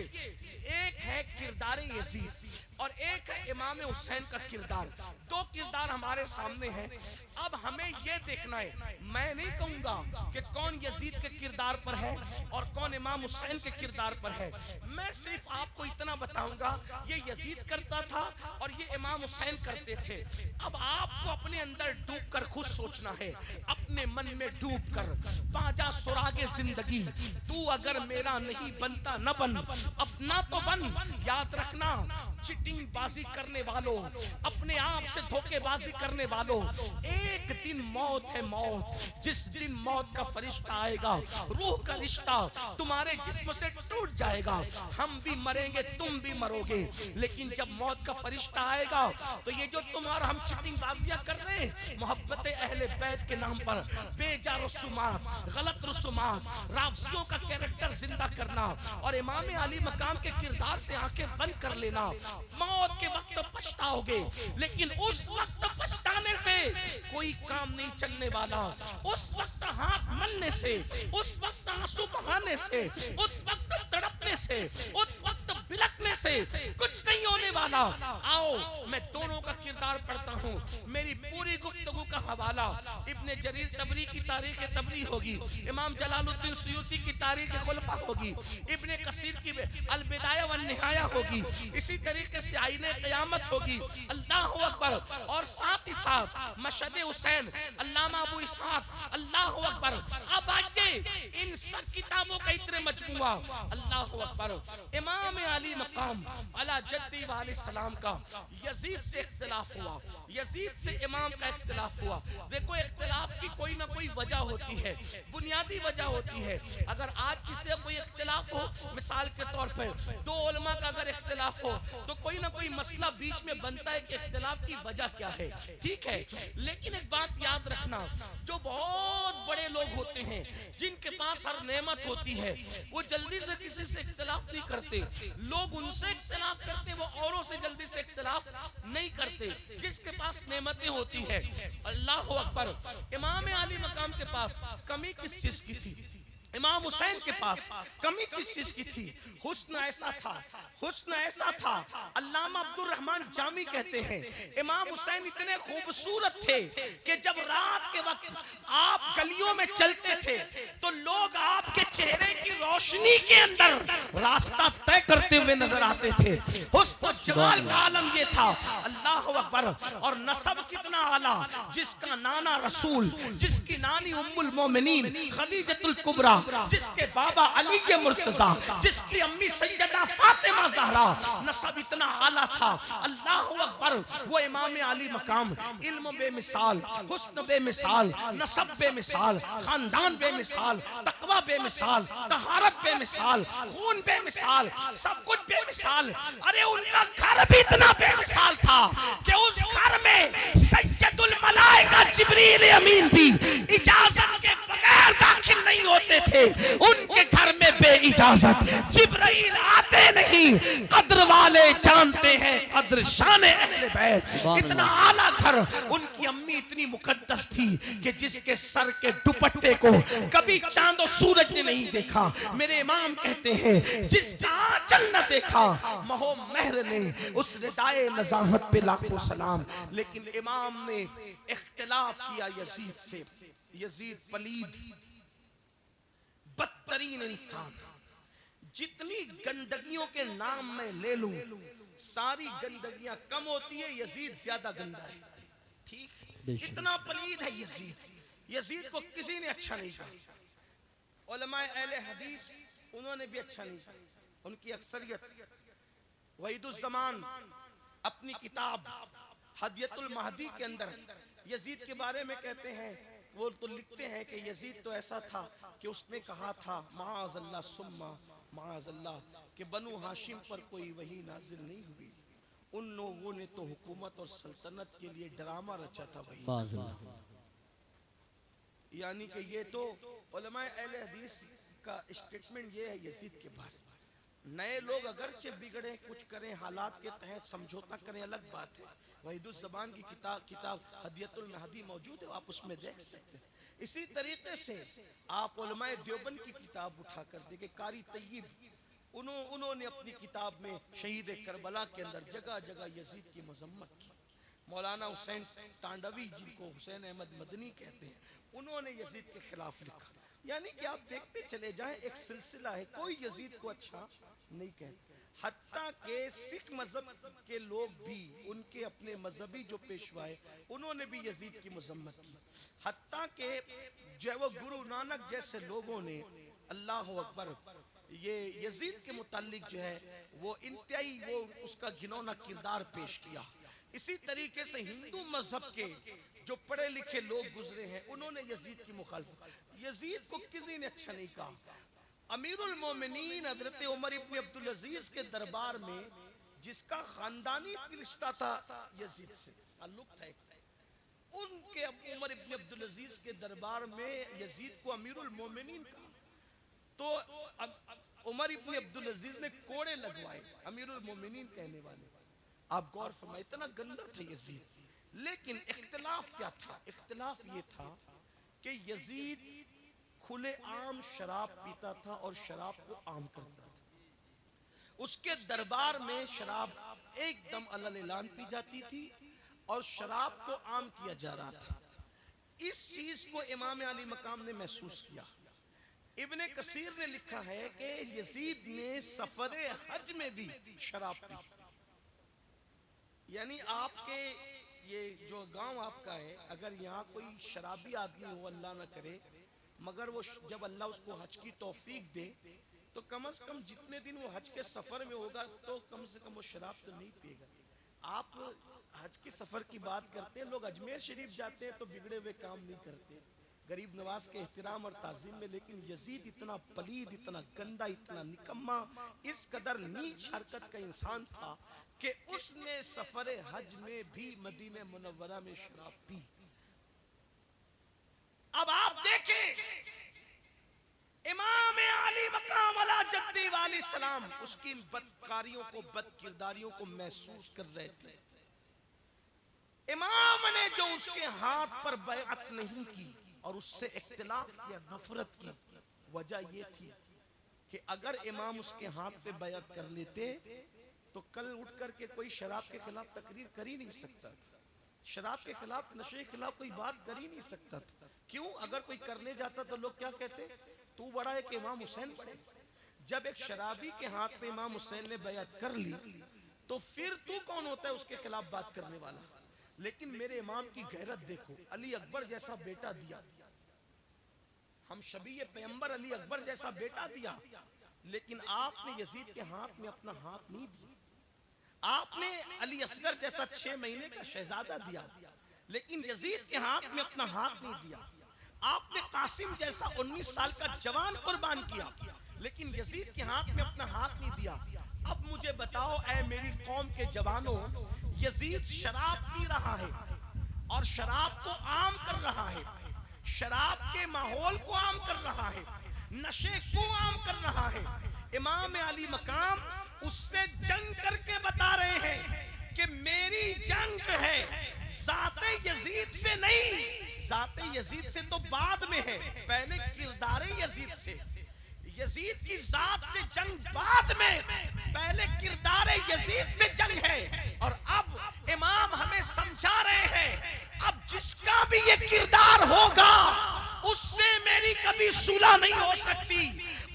एक है किरदार यजीद और एक है इमाम हुसैन का किरदार। 2 किरदार हमारे सामने हैं। अब हमें यह देखना है, मैं नहीं कहूंगा कि कौन यजीद के किरदार पर है और कौन इमाम हुसैन के किरदार पर है। मैं सिर्फ आपको इतना बताऊंगा, ये यजीद करता था और ये इमाम हुसैन करते थे। अब आपको अपने अंदर डूब कर खुद सोचना है, अपने मन में डूब कर, बाजा सुरागे जिंदगी, तू अगर मेरा नहीं बनता न बन, अपना तो बन। याद रखना, चिटिंग बाजी करने वालों, अपने आप से धोखेबाजी करने वालों, एक दिन मौत है मौत। जिस दिन मौत का फरिश्ता आएगा, रूह का रिश्ता तुम्हारे जिस्म से टूट जाएगा। हम भी मरेंगे तुम भी मरोगे, लेकिन जब मौत का फरिश्ता आएगा तो ये जो तुम और हम चिटिंगबाजियां कर रहे हैं मोहब्बत अहले बैत के नाम पर, बेजा रसूमात, गलत रसूमात, राफसियों का कैरेक्टर जिंदा करना और इमाम अली मकाम के किरदार से आंखें बंद कर लेना, मौत के वक्त पछताओगे, लेकिन उस वक्त पछताने से कोई काम नहीं चलने वाला। उस वक्त हाथ मलने से, उस वक्त आंसू बहाने से, उस वक्त तड़पने से, उस वक्त बिलखने से कुछ नहीं होने वाला। आओ मैं दोनों का किरदार पढ़ता हूँ। मेरी पूरी गुफ्तगू का हवाला इब्ने जरीर तबरी की तारीख तबरी होगी, इमाम जलालुद्दीन सुयूती की तारीख खुलफा होगी, इब्ने कसीर की अल बिदाया व निहाया होगी, इसी तरीके से आईने क़यामत होगी, अल्लाह अकबर, और साथ ही साथ मशहद हुसैन, अल्लामा अबू इसहाक, अल्लाह अकबर। अब आइए इन सब किताबों का इतने मजमुआ, अल्लाह अकबर। इमाम अली मकाम अला जद्दी वाले सलाम का यजीद से इख्तिलाफ हुआ, यजीद से इमाम का इख्तिलाफ हुआ। देखो इख्तिलाफ की कोई ना कोई वजह होती है, बुनियादी वजह होती है। अगर आज किसी से कोई इख्तिलाफ हो, मिसाल के तौर पर दो उलमा का अगर इख्तिलाफ हो तो कोई ना कोई मसला बीच में बनता है कि इख्तिलाफ की वजह क्या है, ठीक है। लेकिन एक बात याद रखना, जो बहुत बड़े लोग होते हैं जिनके पास हर नेमत होती है, वो जल्दी से किसी से इख्तिलाफ नहीं करते। लोग उनसे इख्तिलाफ करते, वो औरों से जल्दी से इख्तिलाफ नहीं करते जिसके पास नेमतें होती है। अल्लाह अकबर। इमाम अली मकाम के पास कमी किस चीज की थी? इमाम हुसैन के पास कमी किस चीज की थी? हुस्न ऐसा था, हुस्न ऐसा था। अल्लामा अब्दुल रहमान जामी कहते हैं इमाम हुसैन इतने खूबसूरत थे कि जब रात के वक्त आप गलियों में चलते थे तो लोग आपके चेहरे की रोशनी के अंदर रास्ता तय करते हुए नजर आते थे। हुस्न जमाल का आलम ये था, अल्लाह अकबर। और नसब कितना आला, जिसका नाना रसूल, जिसकी नानी उम्मुल मोमिनीन खदीजतुल कुबरा, जिसके बाबा अली के मुर्तजा, जिसकी अम्मी सैयदा फातिमा ज़हरा, नसब इतना आला था, अल्लाह अकबर। वो इमाम अली मकाम, इल्म बेमिसाल, हुस्न बेमिसाल, नसब बेमिसाल, खानदान बेमिसाल, तकवा बेमिसाल, तहारत बेमिसाल, खून बेमिसाल, सब कुछ बेमिसाल। अरे उनका घर भी इतना बेमिसाल था कि उस घर में सैयदुल मलाइका जिब्रील अमीन भी इजाजत के बगैर दाखिल नहीं होते थे। उनके घर में बेइजाजत जिब्राइल आते नहीं। कद्र वाले जानते हैं कद्र शान अहले बैत। इतना आला घर। उनकी अम्मी इतनी मुकद्दस थी कि जिसके सर के दुपट्टे को कभी चांद और सूरज ने नहीं देखा। मेरे इमाम कहते हैं जिसका आंचल न देखा महो महर ने, उस रिदाए नज़ाहत पे लाखों सलाम। लेकिन इमाम ने इख्तिलाफ किया यजीद से। यजीद पलीद, बदतरीन इंसान। जितनी गंदगियों के नाम मैं ले लूं सारी गंदगियां कम होती है, यजीद ज्यादा गंदा है। ठीक, इतना पलीद है यजीद। यजीद को किसी ने अच्छा नहीं कहा। उलमाए अहले हदीस उन्होंने भी अच्छा नहीं कहा। उनकी अक्सरियत वहीदुज़्ज़मान अपनी किताब हदियतुल महदी के अंदर यजीद के बारे में कहते हैं, वो तो लिखते हैं कि यजीद तो ऐसा था कि उसने कहा था माअज़ल्लाह सुम्मा माअज़ल्लाह कि बनु हाशिम पर कोई वही नाजिल नहीं हुई। उन लोगों ने तो हुकूमत और सल्तनत के लिए ड्रामा रचा था वही। यानी कि ये तो उलमाए अहले हदीस का स्टेटमेंट ये है यजीद के बारे में। नए लोग अगरचे बिगड़े कुछ करें, हालात के तहत समझौता करें, अलग बात है। वहीदुज़्ज़मान की किताब हदियतुल महदी मौजूद है, आप उसमें देख सकते हैं। इसी तरीके से आप उलमाए देवबंद की किताब उठा कर देखें, कारी तय्यब, उन्होंने अपनी किताब में शहीद करबला के अंदर जगह जगह यजीद की मजम्मत की। मौलाना हुसैन तांडवी, जिनको हुसैन अहमद मदनी कहते हैं, उन्होंने यजीद के खिलाफ लिखा। यानी कि आप देखते चले जाएं, एक सिलसिला है, कोई यजीद को अच्छा नहीं कहते। हत्ता के सिख मजहब के लोग भी, उनके अपने मजहबी जो पेशवाए, उन्होंने भी यजीद की मजम्मत की। हत्ता के जो वो गुरु नानक जैसे लोगों ने, अल्लाह अकबर, ये यजीद के मुतालिक जो है वो इंतहाई वो उसका घिनौना किरदार पेश किया। इसी तरीके से हिंदू मजहब के जो पढ़े लिखे लोग गुजरे हैं, उन्होंने यजीद की मुखालफत। यजीद को किसी ने अच्छा नहीं कहा। अमीरुल मोमिनीन हजरत उमर इब्न अब्दुल अजीज के दरबार में जिसका खानदानी रिश्ता था यजीद से ताल्लुक था, उनके उमर इब्न अब्दुल अजीज के दरबार में यजीद को अमीरुल मोमिनीन कहा। तो उमर इब्न अब्दुल अजीज ने कोड़े लगवाए अमीरुल मोमिनीन कहने वाले। आप गौर फरमाइए, इतना गंदा था यजीद। लेकिन इख्तिलाफ क्या था? इख्तिलाफ ये था कि यजीद खुले आम शराब पीता था और शराब को आम करता था। उसके दरबार में शराब एकदम अलग-अलग पी जाती थी और शराब को आम किया जा रहा था। इस चीज को इमाम अली मकाम ने महसूस किया। इब्ने कसीर ने लिखा है कि यजीद ने सफरे हज में भी शराब पी। यानी आपके ये जो गांव आपका है, अगर यहाँ कोई शराबी आदमी हो, अल्लाह ना करे, मगर वो जब अल्लाह उसको हज की तौफीक दे तो कम से कम जितने दिन वो हज के सफर में होगा तो कम से कम वो शराब तो नहीं पिएगा। आप हज के सफर की बात करते हैं, लोग अजमेर शरीफ जाते हैं तो बिगड़े हुए काम नहीं करते, गरीब नवाज के एहतराम और ताजीम में। लेकिन यजीद इतना पलीद, इतना गंदा, इतना निकम्मा, इस कदर नीच हरकत का इंसान था कि उसने सफर हज में भी मदीने मुनव्वरा में शराब पी। अब आप देखें, इमाम आली मकाम अला जद्दी वाली सलाम उसकी बदकारियों को, बदकिरदारियों को महसूस कर रहे थे। इमाम ने जो उसके हाथ पर बैअत नहीं की और उससे इख्तिलाफ किया, नफरत की, वजह यह थी कि अगर इमाम उसके हाथ पे बैअत कर लेते तो कल उठ करके कोई शराब के खिलाफ तकरीर कर ही नहीं सकता था, शराब के खिलाफ, नशे के खिलाफ कोई बात कर ही नहीं सकता था। क्यों? अगर कोई करने जाता तो लोग क्या कहते? तू बड़ा है कि इमाम हुसैन बड़े। जब एक शराबी के हाथ पे इमाम हुसैन ने बैअत कर ली तो फिर तू कौन होता है उसके खिलाफ बात करने वाला? लेकिन मेरे इमाम की गैरत देखो, अली अकबर जैसा बेटा दिया, हम शबी पैगंबर अली अकबर जैसा बेटा दिया, लेकिन आपने यजीद के हाथ में अपना हाथ नहीं दिया। आपने अली असगर जैसा 6 महीने का शहजादा दिया, लेकिन यजीद के हाथ में अपना हाथ नहीं दिया। आपने कासिम जैसा 19 साल का जवान कुर्बान किया, लेकिन यजीद के हाथ में अपना हाथ नहीं दिया। अब मुझे बताओ, ऐ मेरी कौम के जवानों, यजीद शराब पी रहा है और शराब को आम कर रहा है, शराब के माहौल को आम कर रहा है, नशे को आम कर रहा है। इमाम अली मकाम उससे जंग करके बता रहे हैं कि मेरी जंग जो है ज़ाते यजीद से नहीं, ज़ाते यजीद से तो बाद में है, पहले किरदार यजीद से। यजीद की जात से जंग बाद में, पहले किरदार यजीद से जंग है। और अब इमाम हमें समझा रहे हैं, अब जिसका भी ये किरदार होगा उससे मेरी कभी सुलह नहीं हो सकती,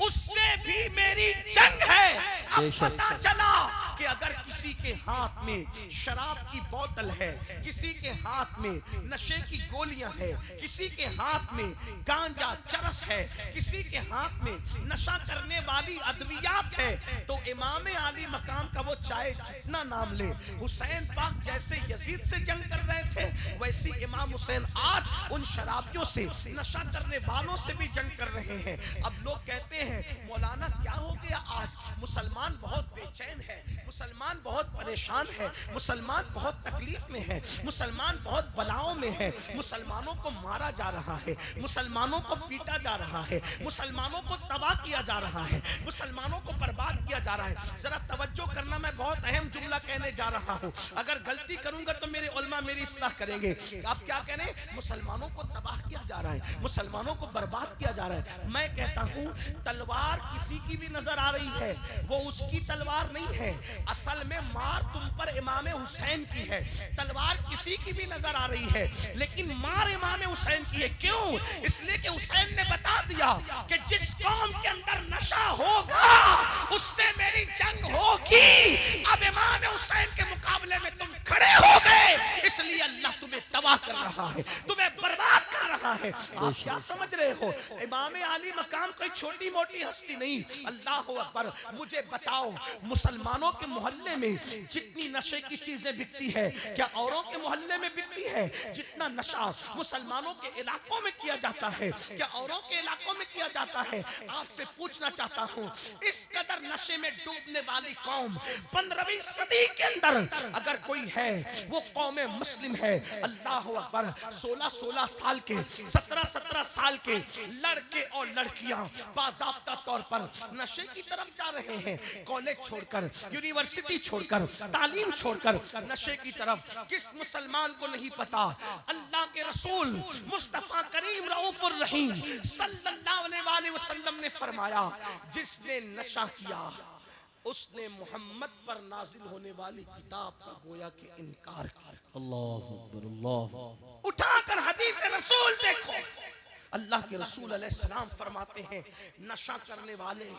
उससे भी मेरी जंग है। अब पता चला कि अगर किसी के हाथ में शराब की बोतल है, किसी के हाथ में नशे की गोलियां है, किसी के हाथ में गांजा चरस है, किसी के हाथ में नशा करने वाली अद्वियात है, तो इमाम आली मकाम का वो चाहे जितना नाम ले, हुसैन पाक जैसे यजीद से जंग कर रहे थे, वैसी इमाम हुसैन आज उन शराबियों से, नशा करने वालों से भी जंग कर रहे हैं। अब लोग कहते हैं मौलाना क्या हो गया, आज मुसलमान बहुत बेचैन है, मुसलमान बहुत परेशान है, मुसलमान बहुत तकलीफ में है, मुसलमान बहुत बलाओं में है, मुसलमानों को मारा जा रहा है, मुसलमानों को पीटा जा रहा है, मुसलमानों को तबाह किया जा रहा है, मुसलमानों को बर्बाद किया जा रहा है। जरा तवज्जो करना, मैं बहुत अहम जुमला कहने जा रहा हूँ, अगर गलती करूंगा तो मेरे उलमा मेरी इस्लाह करेंगे। आप क्या कह रहे हैं? मुसलमानों को तबाह किया जा रहा है, मुसलमानों को बर्बाद किया जा रहा है। मैं कहता हूँ तलवार किसी की भी नजर आ रही है, वो उसकी तलवार नहीं है, असल में मार तुम पर इमाम हुसैन की है। तलवार किसी की भी नजर आ रही है, लेकिन मार इमाम हुसैन की है। क्यों? इसलिए कि हुसैन ने बता दिया कि जिस कौम के अंदर नशा होगा उससे मेरी जंग होगी। अब इमाम हुसैन के मुकाबले में तुम खड़े हो गए, इसलिए अल्लाह तुम्हें तबाह कर रहा है, तुम्हें बर्बाद कर रहा है। आप क्या समझ रहे रहे हो। इमाम आली मकाम कोई छोटी मोटी हस्ती नहीं। अल्लाह अकबर, मुझे बताओ मुसलमानों के मोहल्ले में जितनी नशे की चीजें बिकती है, क्या औरों के मोहल्ले में बिकती है? जितना नशा मुसलमानोों के इलाकों में किया जाता है, क्या औरों के इलाकों में किया जाता है? आपसे पूछना चाहता हूं, इस कदर नशे में डूबने वाली कौम 15वीं सदी के अंदर अगर कोई है, वो कौम मुस्लिम है। अल्लाह अकबर, 16-16 साल के, 17-17 साल के लड़के और लड़कियां बाज़ाब्ता तौर पर नशे की तरफ जा रहे हैं। कॉलेज छोड़कर, यूनिवर्सिटी छोड़कर, तालीम छोड़कर नशे की तरफ। किस मुसलमान को नहीं पता अल्लाह के रसूल मुस्तफा करीम रऊफुर रहीम सल्लल्लाहु अलैहि वसल्लम ने फरमाया, जिसने नशा किया उसने मोहम्मद पर नाजिल होने वाली किताब का गोया के इनकार किया। अल्लाह अकबर, अल्लाह। उठाकर हदीस रसूल देखो, अल्लाह के रसूल अलैहिस्सलाम फरमाते हैं, नशा करने वाले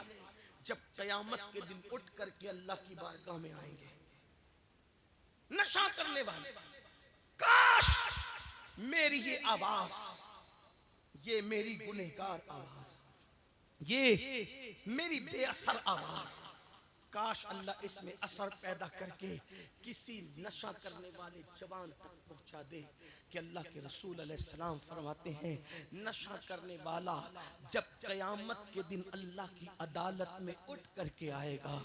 जब क़यामत के दिन उठ करके अल्लाह की बारगाह में आएंगे, नशा करने वाले, काश मेरी ये आवाज, ये मेरी गुनहगार आवाज, ये मेरी बेअसर आवाज, काश अल्लाह इसमें असर पैदा करके किसी नशा करने वाले जवान तक पहुंचा दे। कि अल्लाह के रसूल अलैहिस्सलाम फरमाते हैं, नशा करने वाला जब क़यामत के दिन अल्लाह की अदालत में उठ करके आएगा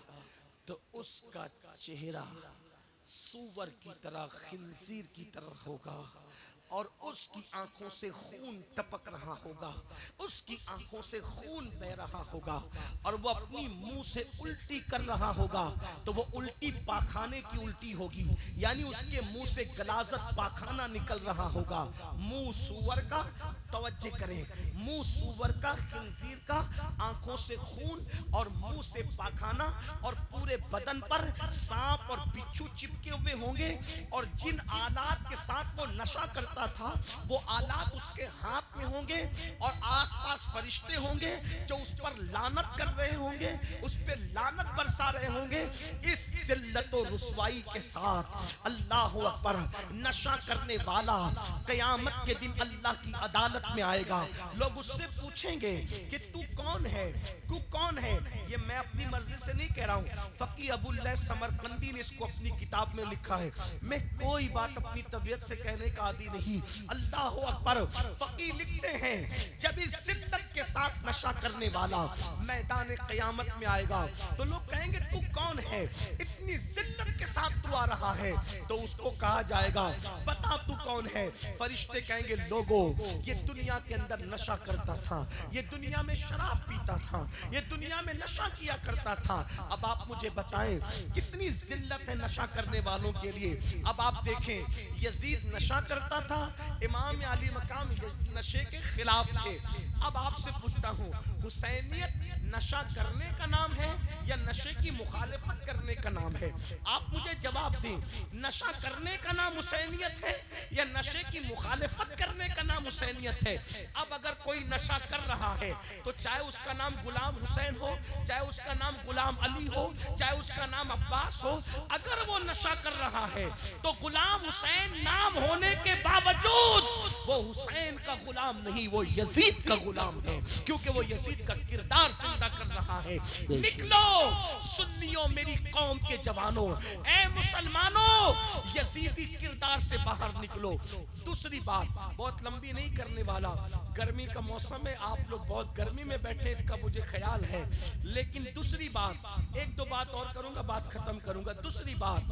तो उसका चेहरा सूअर की तरह, खिंजीर की तरह होगा और उसकी आंखों से खून टपक रहा होगा, उसकी आंखों से खून बह रहा होगा और वो अपनी मुंह से उल्टी कर रहा होगा। तो वो उल्टी पाखाने की उल्टी होगी, यानी उसके मुंह से गलाजत पाखाना निकल रहा होगा। मुंह सूअर का, तवज्जो करें, मुंह सूअर का, खिंजीर का, आंखों से खून और मुंह से पाखाना और पूरे बदन पर सांप और बिच्छू चिपके हुए होंगे। और जिन आलात के साथ वो नशा करता था वो आलात उसके हाथ में होंगे और आसपास फरिश्ते होंगे जो उस पर लानत कर रहे होंगे, उस पर लानत बरसा रहे होंगे। इस जिल्लत और रुसवाई के साथ अल्लाह अकबर, नशा करने वाला क़यामत के दिन अल्लाह की अदालत में आएगा। लोग उससे पूछेंगे कि तू कौन है, तू कौन है? ये मैं अपनी मर्जी से नहीं कह रहा हूँ, फकी अबुल लैथ समरकंदी ने इसको अपनी किताब में लिखा है। मैं कोई बात अपनी तबीयत से कहने का आदी नहीं। अल्लाह अकबर, फकी लिखते हैं, जब इस जिल्लत के साथ नशा करने वाला मैदान क़यामत में आएगा तो लोग कहेंगे तू कौन है, इतनी जिल्लत के साथ तू आ रहा है? तो उसको कहा जाएगा बता तू कौन है। फरिश्ते कहेंगे लोगों, ये दुनिया के अंदर नशा करता था, ये दुनिया में शराब पीता था, ये दुनिया में नशा किया करता था। अब आप मुझे बताएं कितनी जिल्लत है नशा करने वालों के लिए। अब आप देखें, यजीद नशा करता था, इमाम अली मकाम नशे के खिलाफ थे। अब आपसे पूछता हूँ, हुसैनियत नशा करने का नाम है या नशे की मुखालिफत करने का नाम है? आप मुझे जवाब दें, नशा करने का नाम हुसैनियत है या नशे की मुखालिफत करने का नाम हुसैनियत है? अब अगर कोई नशा कर रहा है तो चाहे उसका नाम गुलाम हुसैन हो, चाहे उसका नाम गुलाम अली हो, चाहे उसका नाम अब्बास हो, अगर वो नशा कर रहा है तो गुलाम हुसैन नाम होने के बावजूद वो हुसैन का गुलाम नहीं, वो यजीद का गुलाम है, क्योंकि वो यजीद का किरदार जिंदा कर रहा है। निकलो सुन्नियों, मेरी कौम के जवानों, ए मुसलमानों, यजीदी किरदार से बाहर निकलो। दूसरी बात, बहुत लंबी नहीं करने वाला, गर्मी का मौसम है, आप लोग बहुत गर्मी में बैठे इसका मुझे ख्याल है, लेकिन दूसरी बात, एक दो बात और करूंगा, बात खत्म करूंगा। दूसरी बात,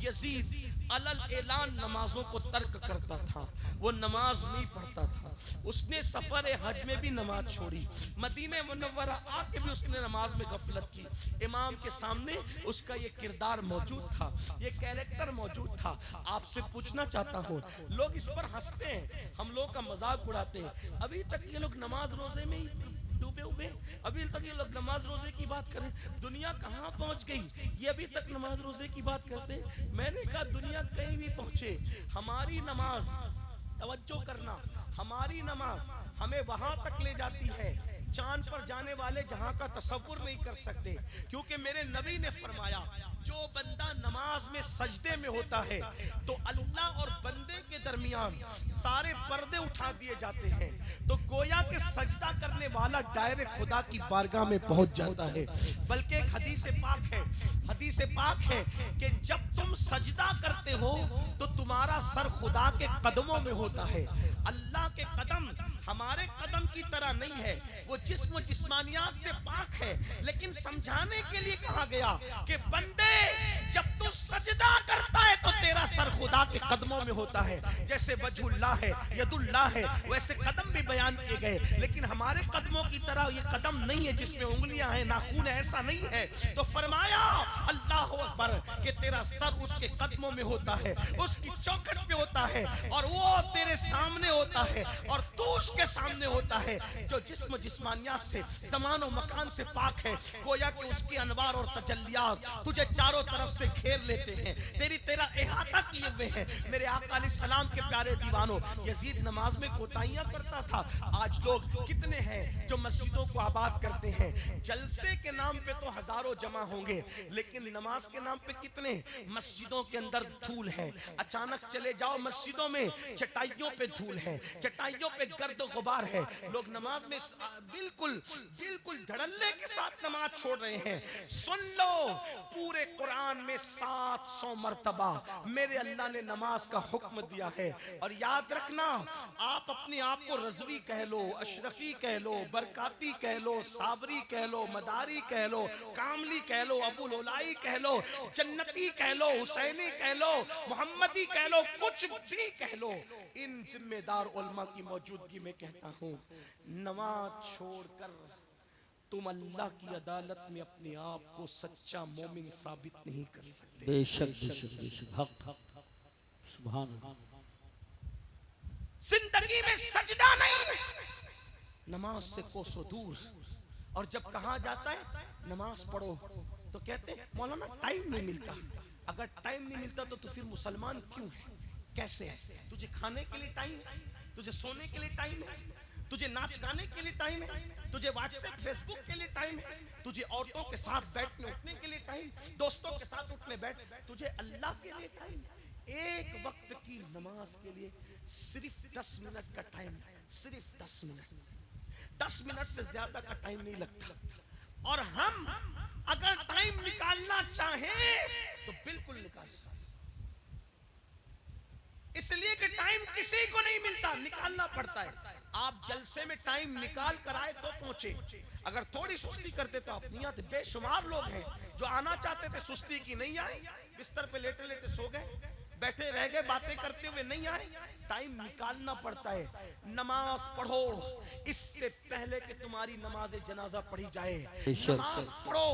यजीद अलल ऐलान नमाजों को तर्क करता था, वो नमाज नहीं पढ़ता था। उसने सफर हज में भी नमाज छोड़ी, मदीने मुनव्वरा आके भी उसने नमाज में गफलत की। इमाम के सामने उसका ये किरदार मौजूद था, ये कैरेक्टर मौजूद था। आपसे पूछना चाहता हूँ, लोग इस पर हंसते हैं, हम लोग का मजाक उड़ाते हैं, अभी तक ये लोग नमाज रोजे में ही डूबे हुए, अभी तक ये लोग नमाज रोजे की बात करें। दुनिया कहाँ पहुंच गई, ये अभी तक नमाज रोजे की बात करते हैं। मैंने कहा दुनिया कहीं भी पहुंचे, हमारी नमाज, तवज्जो करना, हमारी नमाज हमें वहां तक ले जाती है चांद पर जाने वाले जहां का तसव्वुर नहीं कर सकते। क्योंकि मेरे नबी ने फरमाया, जो बंदा नमाज में सजदे में होता है तो अल्लाह और बंदे के के दरमियान सारे पर्दे उठा दिए जाते हैं, तो गोया के सजदा करने वाला डायरेक्ट खुदा की बारगाह में पहुंच जाता है। बल्कि एक हदीस पाक है कि जब तुम सजदा करते हो तो तुम्हारा सर खुदा के कदमों में होता है। अल्लाह के कदम हमारे कदम की तरह नहीं है, वो जिस्म जिस्मानियात से पाक है, लेकिन समझाने के लिए कहा गया कि बंदे जब तू सजदा करता है तो तेरा सर खुदा के कदमों में होता है। जैसे वजहुल्लाह है, यदुल्लाह है, वैसे कदम भी बयान किए गए, लेकिन हमारे कदमों की तरह ये कदम नहीं है जिसमें उंगलियां हैं, नाखून है, ऐसा नहीं है। तो फरमाया अल्लाह अकबर कि तेरा सर उसके कदमों में होता है, उसकी चौखट पे होता है, और वो तेरे सामने होता है और तू उसके सामने होता है, जो जिस्म जिस्मानियात से, ज़मान और मकान से पाक है। गोया कि उसके अनवार और तजल्लियात तुझे चारों तरफ से घेर लेते हैं, तेरा इहाता किए हुए हैं। मेरे आका अलैहिस्सलाम के प्यारे दीवानों, यजीद नमाज में कोताहियां करता था। आज लोग कितने हैं जो मस्जिदों को आबाद करते हैं। जलसे के नाम पे तो हजारों जमा होंगे, लेकिन नमाज के नाम पे कितने? मस्जिदों के अंदर धूल है। अचानक चले जाओ मस्जिदों में, चटाइयों पे धूल है, चटाइयों पे गर्द गुबार है। लोग नमाज में बिल्कुल धड़ल्ले के साथ नमाज छोड़ रहे हैं। सुन लो, पूरे कुरान में 700 मर्तबा मेरे अल्लाह ने नमाज का हुक्म दिया है। और याद रखना, आप अपने आप को रज़वी कह लो, अशरफी कह लो, बरकाती कह लो, साबरी कह लो, मदारी कह लो, कामली कह लो, अबुल उलाई कह लो, जन्नती कह लो, हुसैनी कह लो, मोहम्मदी कह लो, कुछ भी कह लो। इन जिम्मेदार उलमा की मौजूदगी में कहता हूँ, नमाज छोड़कर तुम अल्लाह की अदालत में अपने आप को सच्चा मोमिन साबित नहीं कर सकते। बेशक बेशक बेशक, हक सुभान अल्लाह। जिंदगी में सजदा नहीं, नमाज से कोसों दूर। और जब कहा जाता है नमाज पढ़ो तो कहते हैं मौलाना टाइम नहीं मिलता। अगर टाइम नहीं मिलता तो फिर मुसलमान क्यों है, कैसे है? तुझे खाने के लिए टाइम है, तुझे सोने के लिए टाइम है, तुझे नाच गाने के लिए टाइम है, तुझे व्हाट्सएप फेसबुक के लिए टाइम है, तुझे औरतों के साथ बैठने उठने के लिए टाइम, दोस्तों के साथ उठने बैठ, तुझे अल्लाह के लिए टाइम। एक वक्त की नमाज के लिए सिर्फ 10 मिनट का टाइम, सिर्फ 10 मिनट, 10 मिनट से ज्यादा का टाइम नहीं लगता। और हम अगर टाइम निकालना चाहें तो बिल्कुल निकाल सकते, इसलिए कि टाइम किसी को नहीं मिलता, निकालना पड़ता है। आप जलसे में टाइम निकाल कर आए तो पहुंचे। अगर थोड़ी सुस्ती करते तो अपनी आते। बेशुमार लोग हैं जो आना चाहते थे, सुस्ती की, नहीं आए, बिस्तर पे लेटे लेटे सो गए, बैठे रह गए, बातें करते हुए नहीं आए। टाइम निकालना पड़ता है। नमाज पढ़ो इससे पहले कि तुम्हारी नमाज जनाजा पढ़ी जाए, नमाज पढ़ो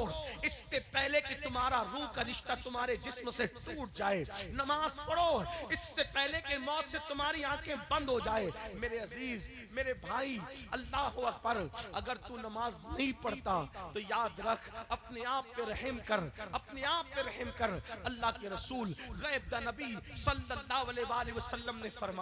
इससे पहले कि तुम्हारा रूह का रिश्ता तुम्हारे जिस्म से टूट जाए, नमाज पढ़ो इससे पहले कि मौत से तुम्हारी आंखें बंद हो जाए। मेरे अजीज, मेरे भाई, अल्लाह अकबर। अगर तू नमाज नहीं पढ़ता तो याद रख, अपने आप पे रहम कर, अपने आप पे रहम कर। अल्लाह के रसूल गैब दा नबी सल्लल्लाहु अलैहि वसल्लम ने फरमाया,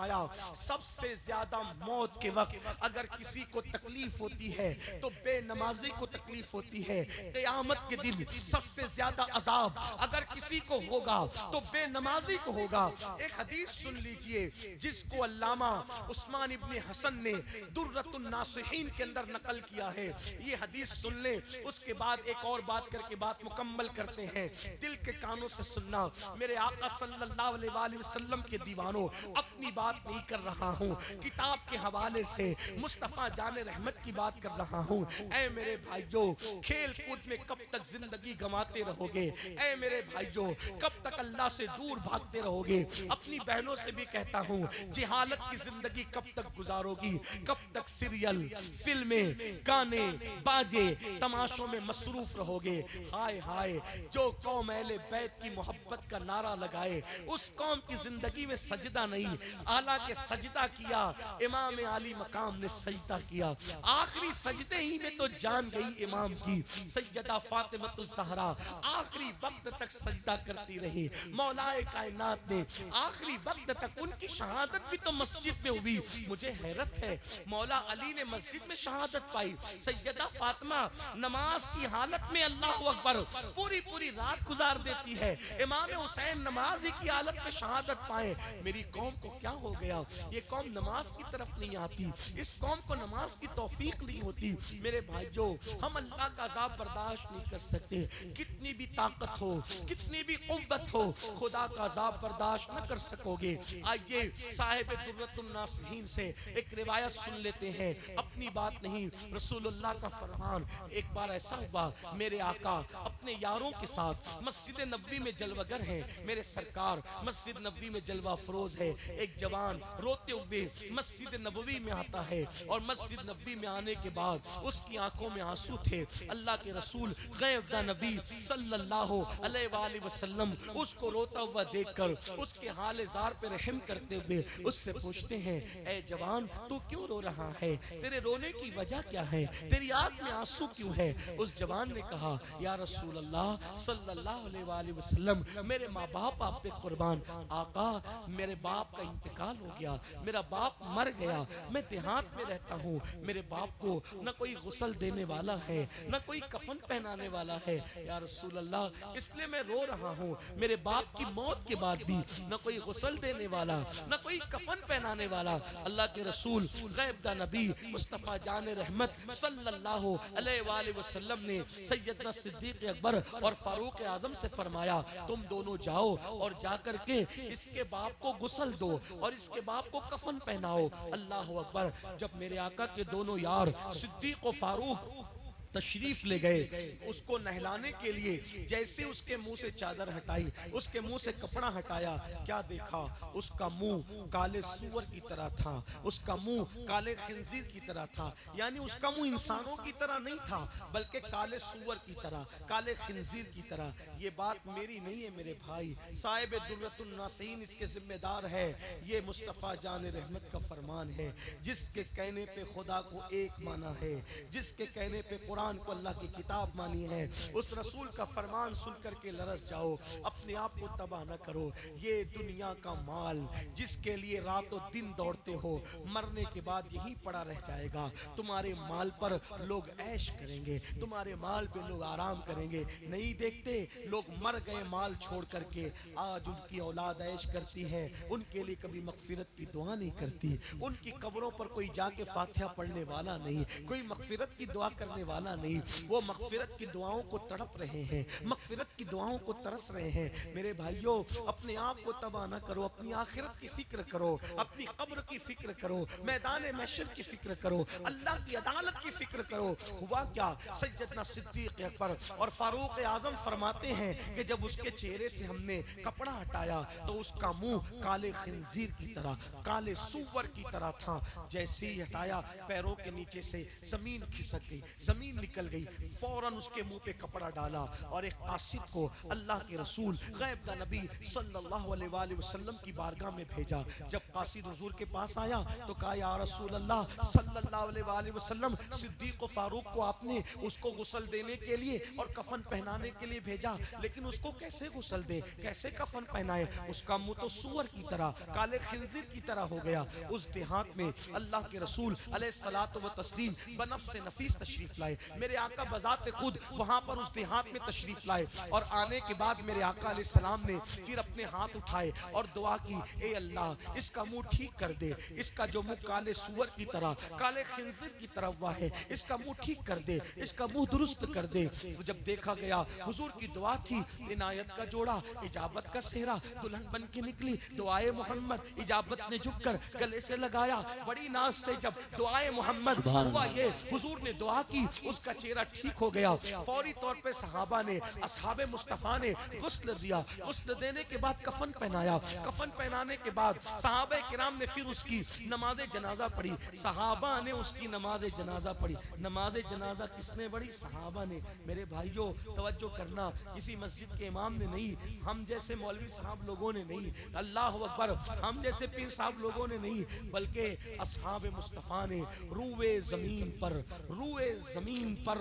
सबसे ज्यादा मौत के वक्त अगर किसी को तकलीफ होती है तो बेनमाजी को तकलीफ होती है। क़यामत के दिन सबसे ज्यादा अजाब अगर किसी को होगा तो बेनमाजी को होगा। एक हदीस सुन लीजिए जिसको अल्लामा उस्मान इब्ने हसन ने दुर्रतुन नासिहीन के अंदर नकल किया है। ये हदीस सुन ले, उसके बाद एक और बात करके बात मुकम्मल करते हैं। दिल के कानों से सुनना। मेरे आका सल्लल्लाहु अलैहि वसल्लम के दीवानों, अपनी बात नहीं कर रहा हूँ, किताब के हवाले से मुस्तफा जाने रहमत की बात कर रहा हूँ। ऐ मेरे भाइयों, खेल कूद में कब तक जिंदगी गंवाते रहोगे? ऐ मेरे भाइयों, कब तक अल्लाह से दूर भागते रहोगे? अपनी बहनों से भी कहता हूँ, जिहालत की जिंदगी कब तक गुजारोगी? कब तक सीरियल, फिल्में, गाने, बाजे, तमाशों में मसरूफ रहोगे? हाय हाय, जो कौम अहले बैत की मोहब्बत का नारा लगाए उस कौम की जिंदगी में सजदा नहीं। आला के सजदा किया, इमाम आली मकाम ने सजदा किया। आखिरी सजदे ही में तो जान गई इमाम की। सैयदा फातिमतुज़ ज़हरा आखिरी वक्त तक सजदा करती रही। मौलाए कायनात ने आखिरी वक्त तक, उनकी शहादत भी तो मस्जिद में हुई। मुझे हैरत है, मौला अली ने मस्जिद में शहादत पाई, सैयदा फातिमा नमाज की हालत में, अल्लाह अकबर, पूरी पूरी रात गुजार देती है। इमाम हुसैन नमाज की हालत पे शहादत पाए। मेरी कौम को क्या हो गया, ये कौम नमाज की तरफ नहीं आती, इस कौम को नमाज की तौफीक नहीं होती। मेरे भाइयों, हम अल्लाह का अज़ाब बर्दाश्त नहीं कर सकते, कितनी भी ताकत हो, कितनी भी कुव्वत हो, खुदा का अज़ाब बर्दाश्त न कर सकोगे। आइए साहिब दुर्रतुन नासिहीन से एक रिवायत सुन लेते हैं, अपनी बात नहीं, रसूलुल्लाह का फरमान। एक बार ऐसा हुआ, मेरे आका अपने यारों के साथ मस्जिद नबवी में जलवागर हैं, मेरे सरकार मस्जिद नबवी में जलवा फरोज है। एक जवान रोते हुए मस्जिद नबवी में आता है और मस्जिद नबवी में आने के बाद उसकी आंखों में आंसू थे। अल्लाह के रसूल गैबदा नबी सल्लल्लाहु अलैहि वसल्लम उसको रोता हुआ देखकर उसके हाल जार पे रहम करते हुए उससे पूछते हैं, ए जवान तू क्यों रो रहा है, तेरे रोने की वजह क्या है, तेरी आंख में आंसू क्यों है? उस जवान ने कहा, या रसूल अल्लाह सल्लल्लाहु अलैहि वसल्लम, मेरे माँ बाप आप पे कुर्बान। आका, मेरे बाप का इंतकाल हो गया, मेरा बाप मर गया, मैं देहात में रहता हूँ, मेरे बाप को न कोई गुस्ल देने वाला है, न कोई कफन पहनाने वाला है। या रसूल अल्लाह, इसलिए मैं रो रहा हूँ, मेरे बाप की मौत के बाद भी न कोई गुस्ल देने वाला, न कोई कफन पहनाने वाला। अल्लाह के रसूल गैबदा नबी मुस्तफ़ा जान रहमत सल्लल्लाहु अलैहि वसल्लम ने सैयदना सिद्दीक़ अकबर और फारूक आजम से फरमाया, तुम दोनों जाओ और जाकर के इसके बाप को गुस्ल दो और इसके बाप को कफन पहनाओ। अल्लाह अकबर। जब मेरे आका के दोनों यार सिद्दीक़ और फारूक तशरीफ ले गए, उसको नहलाने के लिए जैसे उसके मुंह से चादर हटाई, उसके मुंह से कपड़ा हटाया, क्या देखा, उसका मुंह काले सूअर की तरह था, उसका मुंह काले खिंजीर की तरह था। यानी उसका मुंह इंसानों की तरह नहीं था, बल्कि काले सूअर की तरह, काले खिंजीर की तरह। ये बात मेरी नहीं है मेरे भाई, साहिब दुर्रतुन नासिहीन इसके जिम्मेदार है। ये मुस्तफ़ा जान रहमत का फरमान है, जिसके कहने पे खुदा को एक माना है, जिसके कहने पे कुरान को अल्लाह की किताब मानी है, उस रसूल का फरमान सुन करके लरस जाओ, अपने आप को तबाह न करो। ये दुनिया का माल जिसके लिए रातों दिन दौड़ते हो, मरने के बाद यही पड़ा रह जाएगा। तुम्हारे माल पर लोग ऐश करेंगे, तुम्हारे माल पे लोग आराम करेंगे। नहीं देखते लोग मर गए माल छोड़ करके, आज उनकी औलाद ऐश करती है, उनके लिए कभी मगफिरत की दुआ नहीं करती, उनकी कब्रों पर कोई जाके फातिहा पढ़ने वाला नहीं, कोई मगफिरत की दुआ करने वाला नहीं। वो मगफिरत की दुआओं को तड़प रहे हैं, मगफिरत की दुआओं को तरस रहे हैं। मेरे भाइयों, अपने आप को तबाह न करो, अपनी आखिरत की फिक्र करो, अपनी कब्र की फिक्र करो, मैदान महशर की फिक्र करो, अल्लाह की अदालत की फिक्र करो। हुआ क्या, सैयदना सिद्दीक़ अकबर और फारूक आजम फरमाते हैं कि जब उसके चेहरे से हमने कपड़ा हटाया तो उसका मुंह काले खिंजीर की तरह, काले सूअर की तरह था। जैसे ही हटाया, पैरों के नीचे से जमीन खिसक गई, जमीन निकल गई। फौरन उसके मुंह पे कपड़ा डाला और एक कासिद को अल्लाह के रसूल गैबदा नबी सल्लल्लाहु अलैहि वसल्लम की बारगाह में भेजा। जब कासिद हुजूर के पास आया तो कहा, या रसूल अल्लाह सल्लल्लाहु अलैहि वसल्लम, सिद्दीक़ फारूक को आपने उसको गुस्ल देने के लिए और कफन पहनाने के लिए भेजा, लेकिन उसको कैसे गुस्ल दे, कैसे कफन पहनाए? उसका मुंह तो सूअर की तरह, काले खिंजीर की तरह हो गया। उस देहात में अल्लाह के रसूल अलैहिस्सलातु व तस्लीम बनफ्स नफीस तशरीफ लाए। मेरे आका बजाते खुद वहां पर उस देहात में तशरीफ लाए और आने के बाद मेरे आका अलैहिस्सलाम ने फिर अपने हाथ उठाए और दुआ की, ए अल्लाह, इसका मुंह ठीक कर दे, इसका जो मुंह काले सूअर की तरह, काले खिंजीर की तरह हुआ है, इसका मुंह ठीक कर दे, इसका मुंह दुरुस्त कर दे। जब देखा गया हुजूर की दुआ थी, इनायत का जोड़ा, इजाबत का सेहरा, दुल्हन बन के निकली, दुआए मोहम्मद, इजाबत ने झुककर गले से लगाया। बड़ी नाज से जब दुआए मोहम्मद हुआ, ये हुजूर ने दुआ की, उसका चेहरा ठीक हो गया। फौरी तौर पे सहाबा ने, असहाबे मुस्तफा ने गुस्ल दिया। गुस्ल देने के बाद कफन पहनाया। कफन पहनाने के बाद सहाबा किराम ने फिर उसकी नमाज जनाजा पढ़ी। सहाबा ने उसकी नमाज जनाजा पढ़ी। नमाज जनाजा किसने पढ़ी? सहाबा ने। मेरे भाइयों, तवज्जो करना, किसी मस्जिद के इमाम ने नहीं, हम जैसे मौलवी साहब लोगों ने नहीं, अल्लाह अकबर, हम जैसे पीर साहब लोगों ने नहीं, बल्कि असहाबे मुस्तफा ने रूए जमीन पर, रूए जमीन पर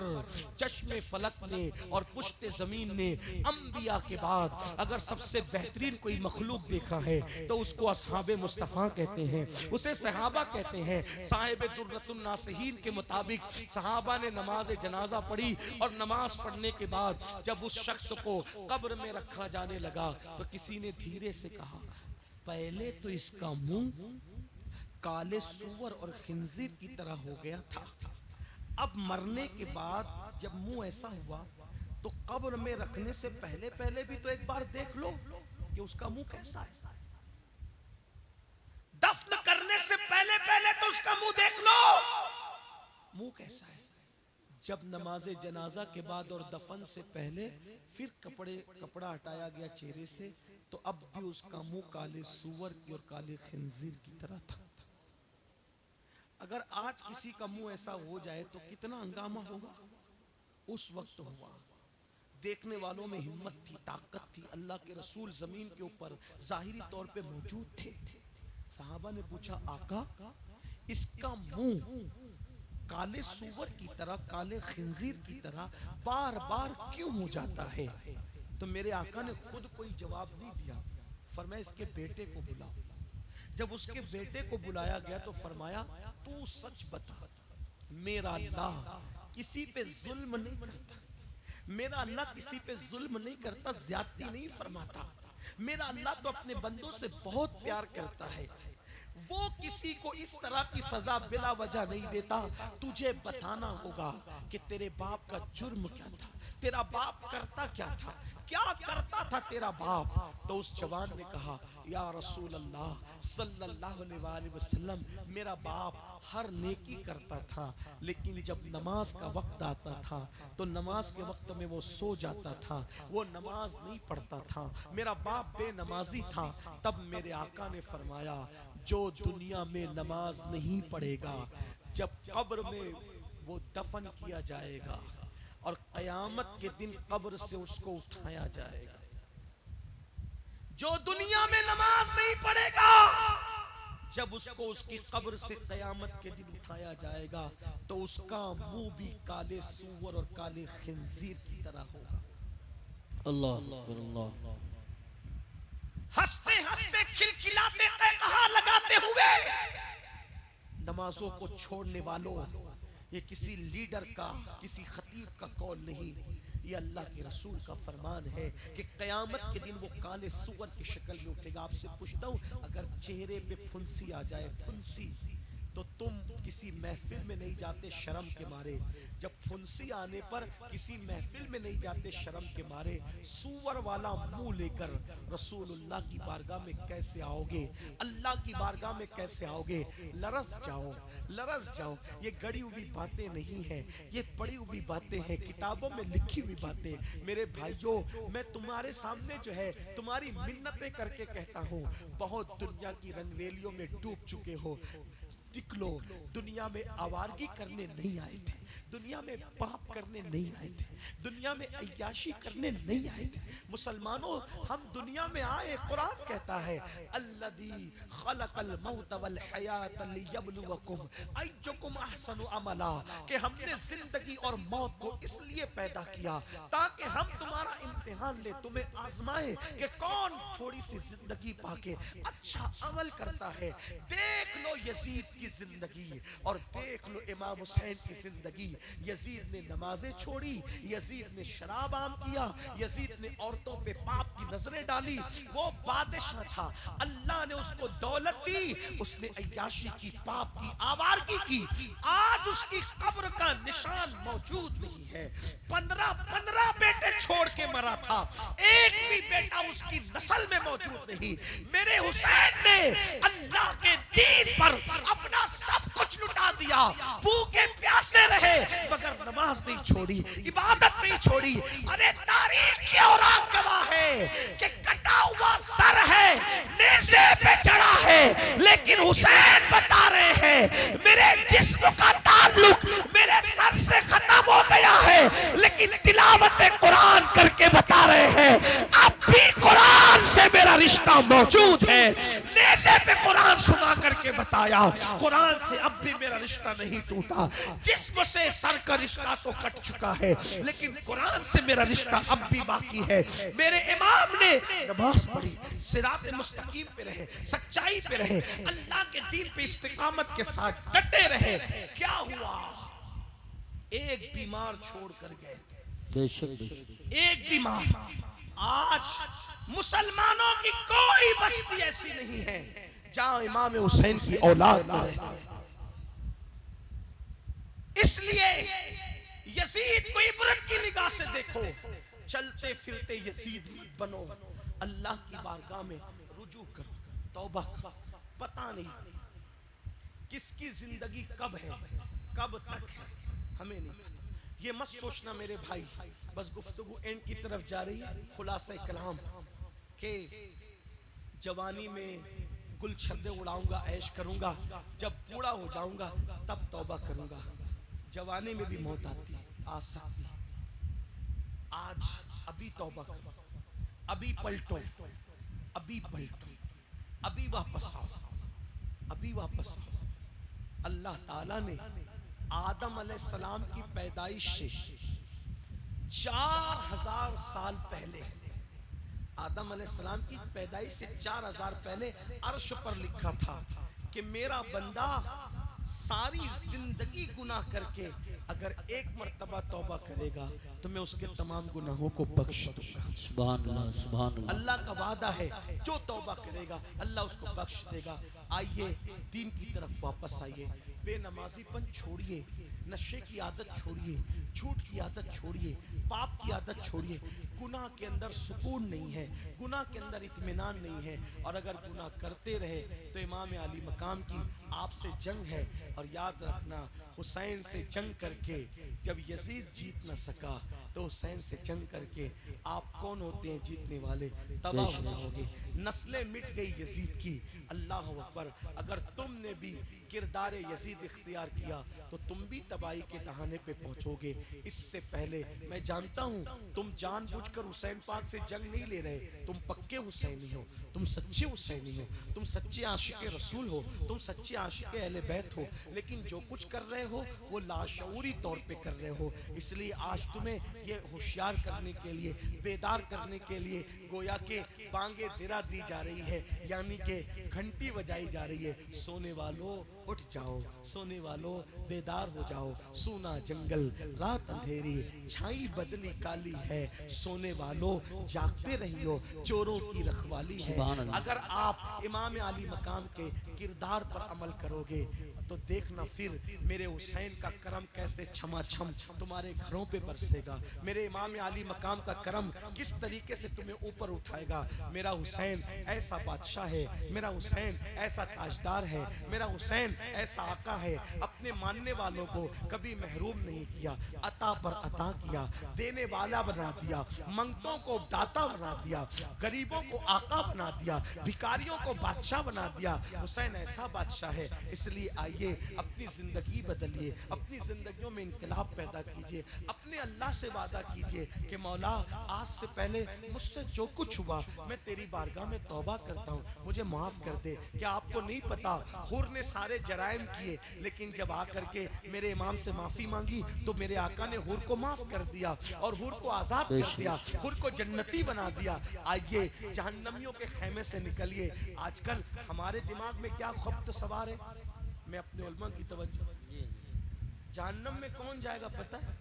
चश्मे फलक ने और पुश्ते जमीन ने अंबिया के बाद बाद अगर सबसे बेहतरीन कोई मखलूक देखा है तो उसको असहाबे मुस्तफ़ा कहते हैं, उसे सहाबा कहते हैं। साहिब दुर्रतुन नासिहीन के मुताबिक सहाबा ने नमाज जनाजा पढ़ी और नमाज पढ़ने के बाद जब उस शख्स को कब्र में रखा जाने लगा तो किसी ने धीरे से कहा, पहले तो इसका मुंह काले सूअर और खिंजीर की तरह हो गया था, अब मरने के बाद जब मुंह ऐसा हुआ तो कब्र में रखने से पहले पहले भी तो एक बार देख लो कि उसका मुंह कैसा है। दफन करने से पहले पहले तो उसका मुंह देख लो, मुंह कैसा है। जब नमाजे जनाजा के बाद और दफन से पहले फिर कपड़ा हटाया गया चेहरे से तो अब भी उसका मुंह काले सूअर की और काले खिंजीर की तरह था। अगर आज किसी का मुंह ऐसा हो जाए तो कितना हंगामा होगा। उस वक्त हुआ, देखने वालों में हिम्मत थी, ताकत थी। अल्लाह के रसूल जमीन के ऊपर जाहिरी तौर पे मौजूद थे। सहाबा ने पूछा, आका इसका मुंह काले सूअर की तरह, काले खिंजीर की तरह बार बार क्यों हो जाता है? तो मेरे आका ने खुद कोई जवाब नहीं दिया, फरमाया इसके बेटे को बुलाओ। जब उसके बेटे को बुलाया गया तो फरमाया, तू सच बता, मेरा अल्लाह किसी पे जुल्म नहीं करता, मेरा अल्लाह किसी पे जुल्म नहीं करता, ज्यादती नहीं फरमाता। मेरा अल्लाह तो अपने बंदों से बहुत प्यार करता है, वो किसी को इस तरह की सजा बिला वजह नहीं देता। तुझे बताना होगा कि तेरे बाप का जुर्म क्या था, तेरा बाप करता क्या था, क्या करता था तेरा बाप। तो उस जवान ने कहा, या रसूल अल्लाह सल्लल्लाहु अलैहि वसल्लम, मेरा बाप हर नेकी करता था, लेकिन जब नमाज का वक्त आता था तो नमाज के वक्त में वो सो जाता था, वो नमाज नहीं पढ़ता था, मेरा बाप बेनमाजी था। तब मेरे आका ने फरमाया, जो दुनिया में नमाज नहीं पढ़ेगा, जब कब्र में वो दफन किया जाएगा और कयामत के दिन कब्र से उसको उठाया जाएगा, जो दुनिया में नमाज नहीं पढ़ेगा, जब उसको उसकी कब्र से कयामत के दिन उठाया जाएगा तो उसका मुंह भी काले सूअर और काले खिंजीर की तरह होगा। अल्लाह हंसते हंसते खिलखिलाते कहा लगाते हुए नमाजों को छोड़ने वालों, ये किसी लीडर का, किसी खतीब का कौल नहीं, ये अल्लाह के रसूल का फरमान है कि कयामत के दिन वो काले सूअर की शक्ल में उठेगा। आपसे पूछता हूँ, अगर चेहरे पे फुंसी आ जाए, फुंसी, तो तुम किसी महफिल में नहीं जाते शर्म के मारे। जब फुंसी आने पर किसी महफिल में नहीं जाते शर्म के मारे, सूअर वाला मुंह लेकर रसूलुल्लाह की बारगाह में कैसे आओगे, अल्लाह की बारगाह में कैसे आओगे? लरस जाओ, लरस जाओ। ये गड़ी हुई बातें नहीं है, ये पड़ी हुई बातें हैं, किताबों में लिखी हुई बातें। मेरे भाइयों, मैं तुम्हारे सामने जो है तुम्हारी मिन्नतें करके कहता हूँ, बहुत दुनिया की रंगरेलियों में डूब चुके हो, निकलो। दुनिया में आवारगी करने नहीं आए थे, दुनिया में पाप करने नहीं आए थे, दुनिया में अय्याशी करने नहीं आए थे। मुसलमानों, हम दुनिया में आए, कुरान कहता है, अल्लज़ी खलक़ल मौत वल हयात लियब्लुवकुम अय्युकुम अहसनु अमला, कि हमने जिंदगी और मौत को इसलिए पैदा किया ताकि हम तुम्हारा इम्तिहान ले, तुम्हें आजमाए कि कौन थोड़ी सी जिंदगी पाके अच्छा अमल करता है। देख लो यजीद की जिंदगी और देख लो इमाम हुसैन की जिंदगी। यजीद ने नमाजें छोड़ी, यजीद ने शराब आम किया, यजीद ने औरतों पे पाप की नजरें डाली। वो बादशाह था, अल्लाह ने उसको दौलत दी, उसने अय्याशी की, पाप की, आवारगी की। आज उसकी कब्र का निशान मौजूद नहीं है। 15 बेटे छोड़ के मरा था, एक भी बेटा उसकी नस्ल में मौजूद नहीं। मेरे हुसैन ने अल्लाह के दीन पर अपना सब कुछ लुटा दिया, भूखे प्यासे रहे मगर नमाज नहीं छोड़ी, इबादत नहीं छोड़ी। अरे तारीख की और गवाह है कि कटा हुआ सर है, नेज़े पे चढ़ा है, लेकिन हुसैन बता रहे हैं, मेरे जिस्म का ताल्लुक मेरे सर से खत्म हो गया है, लेकिन तिलावत कुरान करके बता रहे हैं, अब भी कुरान से मेरा रिश्ता मौजूद है। नेज़े पे कुरान सुना करके बताया, कुरान से अब भी मेरा रिश्ता नहीं टूटा। जिस्म से सर का रिश्ता तो कट चुका है, लेकिन कुरान से मेरा रिश्ता अब भी बाकी है। मेरे इमाम ने नमाज पढ़ी, सिरात मुस्तकीम पे रहे, सच्चाई पे रहे, अल्लाह के दीन पे इस्तिकामत के साथ डटे रहे। क्या हुआ? एक बीमार छोड़ कर गए, एक बीमार। आज मुसलमानों की कोई बस्ती ऐसी नहीं है जहां इमाम हुसैन की औलाद न रहती है। इसलिए यजीद को इबरत की निगाह से देखो, चलते फिरते यजीद बनो, अल्लाह की बारगाह में रुजू करो, तौबा करो। पता नहीं किसकी जिंदगी कब है, कब तक है, हमें नहीं पता। ये मत सोचना मेरे भाई, बस गुफ्तगू एंड की तरफ जा रही है। खुलासा कलाम के जवानी में गुल छंदे उड़ाऊंगा, ऐश करूंगा, जब बूढ़ा हो जाऊंगा तब तौबा करूंगा। जवानी में भी मौत आती है, आ सकती है। आज अभी तौबा करो, अभी पलटो, अभी पलटो, अभी वापस आओ, अभी वापस आओ। अल्लाह ताला ने आदम अलैहिस्सलाम की पैदाइश से 4000 साल पहले, आदम अलैहिस्सलाम की पैदाइश से 4000 पहले अर्श पर लिखा था कि मेरा बंदा सारी जिंदगी गुनाह करके अगर एक मर्तबा तौबा करेगा तो मैं उसके तमाम गुनाहों को बख्श दूंगा। सुभान अल्लाह, सुभान अल्लाह। अल्लाह का वादा है, जो तौबा करेगा अल्लाह उसको बख्श देगा। आइए दीन की तरफ वापस आइए, बेनमाजीपन छोड़िए, नशे की आदत छोड़िए, झूठ की आदत छोड़िए, पाप की आदत छोड़िए। गुनाह के अंदर सुकून नहीं है, गुनाह के अंदर इत्मीनान नहीं है, और अगर गुनाह करते रहे तो इमाम अली मकाम की आपसे जंग है। और याद रखना, हुसैन से जंग करके जब यजीद जीत न सका तो हुसैन से जंग करके आप कौन होते हैं जीतने वाले? तबाह हो जाओगे, नस्लें मिट गई यजीद की। अल्लाह अकबर। अगर तुमने भी किरदार यजीद इख्तियार किया तो तुम भी तबाही के दहाने पे पहुंचोगे। इससे पहले मैं जानता हूं तुम जानबूझकर हुसैन पाक से जंग नहीं ले रहे, तुम पक्के हुसैनी हो, तुम सच्चे हुसैनी हो, तुम सच्चे आशिक रसूल हो, तुम सच्चे आशिक अहले बैत हो, लेकिन जो कुछ कर रहे हो वो लाशऊरी तौर पे कर रहे हो। इसलिए आज तुम्हें ये होशियार करने के लिए, बेदार करने के लिए गोया के बांगे दिरा दी जा रही है, यानी कि घंटी बजाई जा रही है। सोने वालों उठ जाओ, सोने वालों बेदार हो जाओ, सोना जंगल रात अंधेरी, छाई बदली काली है, सोने वालों जागते रहियो, चोरों की रखवाली है। अगर आप इमाम अली मकाम के किरदार पर अमल करोगे तो देखना फिर मेरे हुसैन का करम कैसे छमाछम तुम्हारे घरों पे बरसेगा। मेरे इमाम अली मकाम का करम किस तरीके से तुम्हें ऊपर उठाएगा। मेरा हुसैन ऐसा बादशाह है, मेरा हुसैन ऐसा ताजदार है, मेरा हुसैन ऐसा आका है, अपने मानने वालों को कभी महरूम नहीं किया, अता पर अता किया, देने वाला बना दिया, मंगतों को दाता बना दिया, गरीबों को आका बना दिया, भिखारियों को बादशाह बना दिया। हुसैन ऐसा बादशाह है। इसलिए आइए अपनी जिंदगी बदलिए, अपनी जिंदगियों में इनकलाब पैदा कीजिए, अपने अल्लाह से वादा कीजिए कि मौला आज से पहले मुझसे जो कुछ हुआ मैं तेरी बारगाह में तौबा करता हूँ, मुझे माफ कर दे। क्या आपको नहीं पता हुर ने सारे जराइम किए, लेकिन जब आकर के मेरे इमाम से माफी मांगी तो मेरे आका ने हुर को माफ कर दिया और हुर को आजाद कर दिया, हुर को जन्नती बना दिया। आइए जहन्नमियों के खेमे से निकलिए। आजकल हमारे दिमाग में क्या खौफ सवार है, मैं अपने उलमा की तवज्जो, जहन्नम में कौन जाएगा पता है?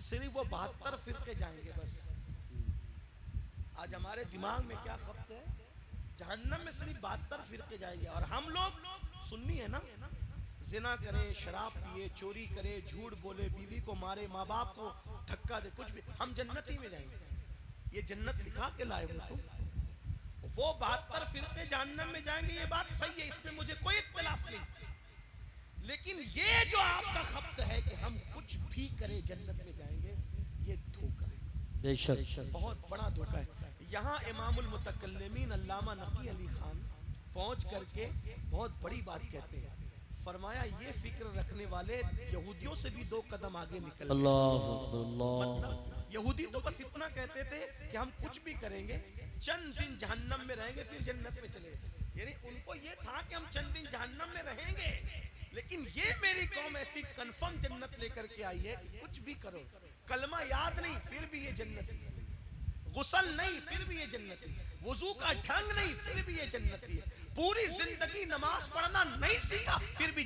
सिर्फ वो 72 फिरके जाएंगे बस। आज हमारे दिमाग में क्या खपत है, जहन्नम में सिर्फ 72 फिरके जाएंगे, और हम लोग सुन्नी है ना, जिना करे, शराब पिए, चोरी करे, झूठ बोले, बीवी को मारे, माँ बाप को धक्का दे, कुछ भी, हम जन्नती में जाएंगे। ये जन्नत लिखा के लाए हो तुम? वो 72 फिरके जहन्नम में जाएंगे, ये बात सही है, इसमें मुझे कोई इख्तिलाफ नहीं। लेकिन ये जो आपका खप्त है कि हम कुछ भी करें जन्नत में जाएंगे, ये धोखा है, बेशक बहुत बड़ा धोखा है। यहाँ इमामुल मुतकल्लिमीन अल्लामा नकी अली खान पहुंच करके बहुत बड़ी बात कहते हैं। फरमाया ये फिक्र रखने वाले यहूदियों से भी 2 कदम आगे निकल गए। मतलब यहूदी तो बस इतना कहते थे कि हम कुछ भी करेंगे, चंद दिन जहन्नम में रहेंगे फिर जन्नत में चले। यानी उनको ये था कि हम चंद दिन जहन्नम में रहेंगे, लेकिन ये मेरी कौम ऐसी कंफर्म जन्नत लेकर के आई है कि कुछ भी करो, कलमा याद नहीं फिर भी ये जन्नती, गुसल नहीं फिर भी ये जन्नती, वुजू का ढंग नहीं फिर भी ये जन्नती है, पूरी जिंदगी नमाज पढ़ना नहीं सीखा फिर भी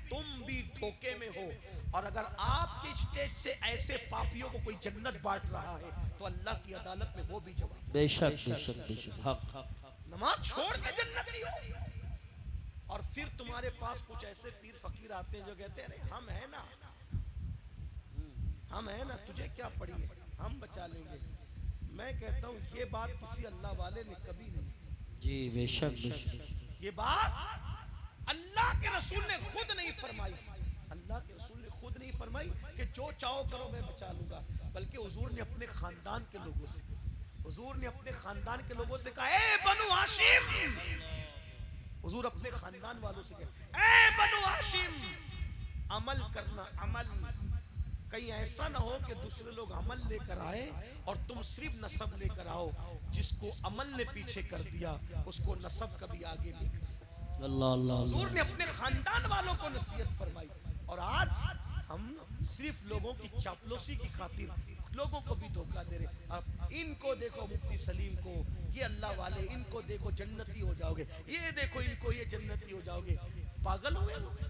तुम भी धोखे में हो। और अगर आपके स्टेज से ऐसे पापियों को कोई जन्नत बांट रहा है तो अल्लाह की अदालत में वो भी जवाब। बेशक बेशक बेशक, हक। नमाज छोड़ के जन्नती हो। और फिर तुम्हारे पास कुछ ऐसे पीर फकीर आते हैं जो कहते हैं अरे हम है ना, हम है ना, तुझे क्या पड़ी है, हम बचा लेंगे। मैं कहता हूँ ये बात किसी अल्लाह वाले ने कभी नहीं। जी बेशक बेशक, ये बात अल्लाह के रसूल ने खुद नहीं फरमाई। अल्लाह के रसूल ने खुद नहीं फरमाई कि जो चाहो करो मैं बचा लूंगा, बल्कि हुजूर ने अपने खानदान के लोगों से, हुजूर ने अपने खानदान के लोगों से कहा, ए बनु हाशिम, हुजूर अपने खानदान वालों से कहा, ए बनु हाशिम, अमल करना, अमल। कहीं ऐसा ना हो कि दूसरे लोग अमल लेकर आए और तुम सिर्फ नसब लेकर आओ। जिसको अमल ने पीछे कर दिया उसको नसब कभी आगे नहीं कर सकता। अल्लाह अल्लाह। हुजूर ने अपने खानदान वालों को नसीहत फरमाई। और आज हम सिर्फ लोगों की चापलूसी की खातिर लोगों को भी धोखा दे रहे। अब इनको देखो मुफ्ती सलीम को, ये अल्लाह वाले, इनको देखो जन्नती हो जाओगे, ये देखो इनको, ये जन्नती हो जाओगे। पागल हुए लोग,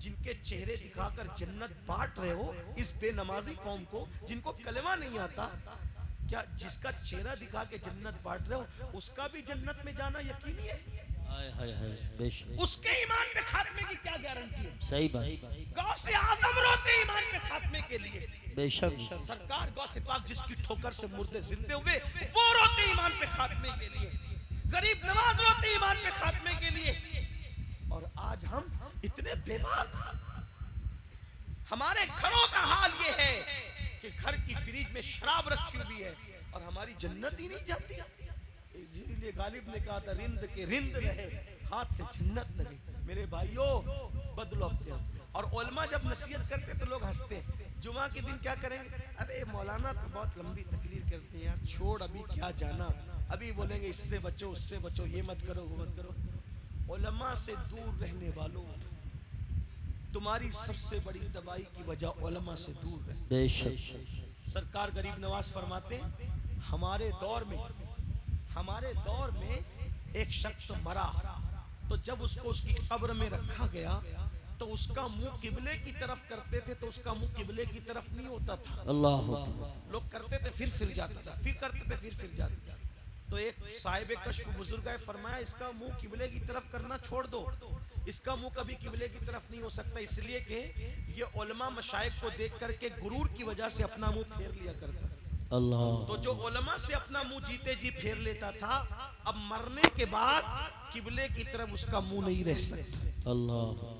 जिनके चेहरे दिखाकर जन्नत बांट रहे हो इस बेनमाजी कौम को, जिनको कलमा नहीं आता। क्या जिसका चेहरा दिखा के जन्नत बांट रहे हो उसका भी जन्नत में जाना यकीनी है? हाय हाय हाय, बेशक। उसके ईमान पे खात्मे की क्या गारंटी है? सही बात। गौसे आजम रोते ईमान पे खात्मे के लिए। बेशक। सरकार गौसे पाक जिसकी ठोकर से मुर्दे जिंदे हुए वो रोते ईमान पे खात्मे के लिए। गरीब नवाज रोते ईमान पे खात्मे के लिए। और आज हम इतने बेबाक, हमारे घरों का हाल ये है कि घर की फ्रिज में शराब रखी हुई है और हमारी जन्नत ही नहीं जाती है। इसीलिए गालिब ने कहा था रिंद के रिंद रहे हाथ से जन्नत लगे। मेरे भाइयों बदलो अपने। और उलमा जब नसीहत करते तो लोग हंसते। जुमा के दिन क्या करेंगे, अरे मौलाना तो बहुत लंबी तकरीर करते हैं यार, छोड़ अभी क्या जाना, अभी बोलेंगे इससे बचो उससे बचो, ये मत करो वो मत करो। उलमा से दूर रहने वालों, तुम्हारी सबसे बड़ी दवाई की वजह उलमा से दूर रहे। बेशक। सरकार गरीब नवाज फरमाते हैं हमारे दौर में एक शख्स मरा तो जब उसको उसकी कब्र में रखा गया तो उसका मुंह किबले की तरफ करते थे तो उसका मुंह किबले की तरफ नहीं होता था। अल्लाह। लोग करते थे फिर जाता था, फिर करते थे फिर जाता था। तो एक साहिब कश्फ बुजुर्ग है, फरमाया इसका मुंह किबले की तरफ करना छोड़ दो, इसका मुंह कभी किबले की तरफ नहीं हो सकता, इसलिए कि ये उलमा मशाइख को देख करके गुरूर की वजह से अपना मुंह फेर लिया करता। अल्लाह। तो जो उलमा से अपना मुंह जीते जी फेर लेता था, अब मरने के बाद किबले की तरफ उसका मुंह नहीं रह सकता। अल्लाह।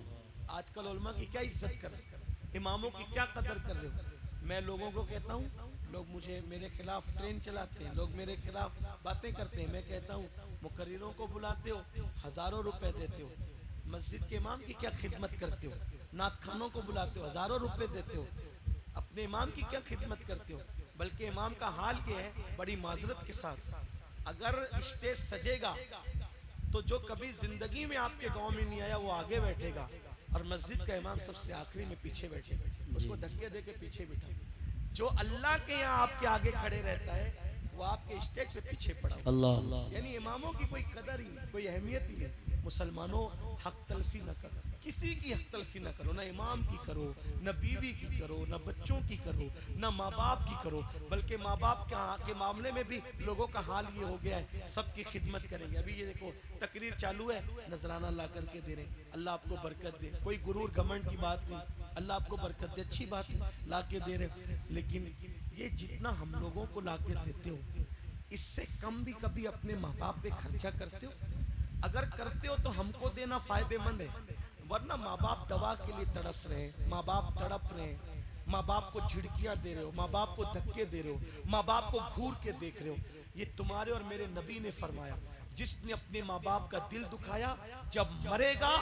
आजकल उलमा की क्या इज्जत कर रहे हो, इमामों की क्या कदर कर रहे हो। मैं लोगों को कहता हूँ, लोग मेरे खिलाफ ट्रेन चलाते हैं, लोग मेरे खिलाफ बातें करते हैं। मैं कहता हूँ मुकर्रिरों को बुलाते हो, हजारों रुपए देते हो, मस्जिद के इमाम की क्या खिदमत करते हो, नात खानों को बुलाते हो, हजारों रुपए देते हो, अपने इमाम की क्या खिदमत करते हो। बल्कि इमाम का हाल ये है, बड़ी माजरत के साथ, अगर स्टेज सजेगा तो जो कभी जिंदगी में आपके गांव में नहीं आया वो आगे बैठेगा और मस्जिद का इमाम सबसे आखिरी में पीछे बैठेगा, उसको धक्के दे के पीछे बिठा। जो अल्लाह के यहाँ आपके आगे खड़े रहता है वो आपके स्टेज पे पीछे पड़ा। अल्लाह। यानी इमामों की कोई कदर ही नहीं, कोई अहमियत ही नहीं। मुसलमानों हक तलफी न करो, किसी की हक तलफी न करो, ना इमाम की करो, न बीवी की करो, न बच्चों की करो, न माँ बाप की करो। बल्कि माँ बाप के मामले में भी लोगों का हाल ये हो गया है, सबकी खिदमत करेंगे। अभी ये देखो तकरीर चालू है, नजराना ला करके दे रहे, अल्लाह आपको बरकत दे, कोई गुरूर घमंड की बात नहीं, अल्लाह आपको बरकत दे, अच्छी बात है ला के दे रहे। लेकिन ये जितना हम लोगों को ला के देते हो इससे कम भी कभी अपने माँ बाप पे खर्चा करते हो? अगर करते हो तो हमको देना फायदेमंद है, वरना माँ बाप दवा के लिए तड़स रहे हैं, माँ बाप तड़प रहे हैं, माँ बाप को झिड़कियां दे रहे हो, माँ बाप को धक्के दे रहे हो, माँ बाप को घूर के देख रहे हो। ये तुम्हारे और मेरे नबी ने फरमाया, जिसने अपने माँ बाप का दिल दुखाया जब मरेगा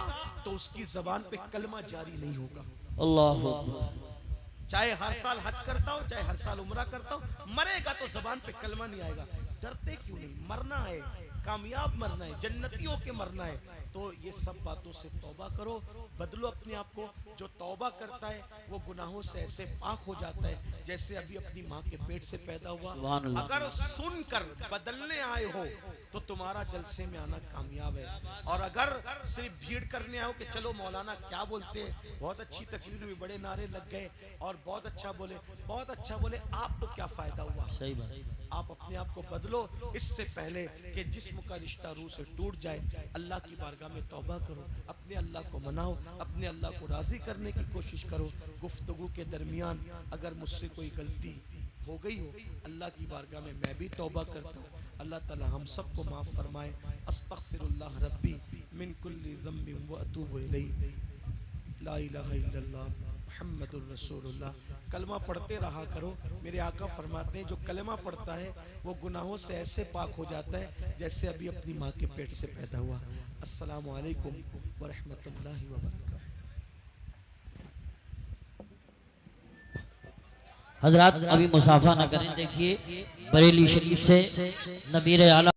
तो उसकी जबान पे कलमा जारी नहीं होगा। अल्लाह। चाहे हर साल हज करता हो, चाहे हर साल उम्रा करता हो, मरेगा तो जबान पे कलमा नहीं आएगा। डरते क्यों नहीं? मरना है, कामयाब मरना है, जन्नतियों के मरना है। तो ये सब बातों से तौबा करो, बदलो अपने आप को। जो तौबा करता है वो गुनाहों से ऐसे पाक हो जाता है जैसे अभी अपनी माँ के पेट से पैदा हुआ। अगर सुनकर बदलने आए हो तो तुम्हारा जलसे में आना कामयाब है। और अगर सिर्फ भीड़ करने आओ कि चलो मौलाना क्या बोलते हैं, बहुत अच्छी तकरीर में बड़े नारे लग गए और बहुत अच्छा बोले, बहुत अच्छा बोले, आपको क्या फायदा हुआ? सही बात। आप अपने आप को बदलो इससे पहले कि जिस्म का रिश्ता रूह से टूट जाए। अल्लाह की बारगाह में तौबा करो, अपने अल्लाह को मनाओ, अपने अल्लाह को राजी करने की कोशिश करो। गुफ्तगू के दरमियान अगर मुझसे कोई गलती हो गई हो, अल्लाह की बारगाह में मैं भी तौबा करता हूँ। अल्लाह ताला हम सबको माफ़ फरमाए। अस्तगफिरुल्लाह रब्बी मिन कुल्ली ज़म्बिन व अतूबु इलैहि, ला इलाहा इल्लल्लाह मुहम्मदुर रसूलुल्लाह। कलमा पढ़ते रहा करो। मेरे आका फरमाते हैं जो कलमा पढ़ता है वो गुनाहों से ऐसे पाक हो जाता है जैसे अभी अपनी माँ के पेट से पैदा हुआ। अस्सलामु अलैकुम व रहमतुल्लाहि व बरकातहू। हजरात अभी मुसाफा ना करें। देखिए बरेली शरीफ से नबीर आला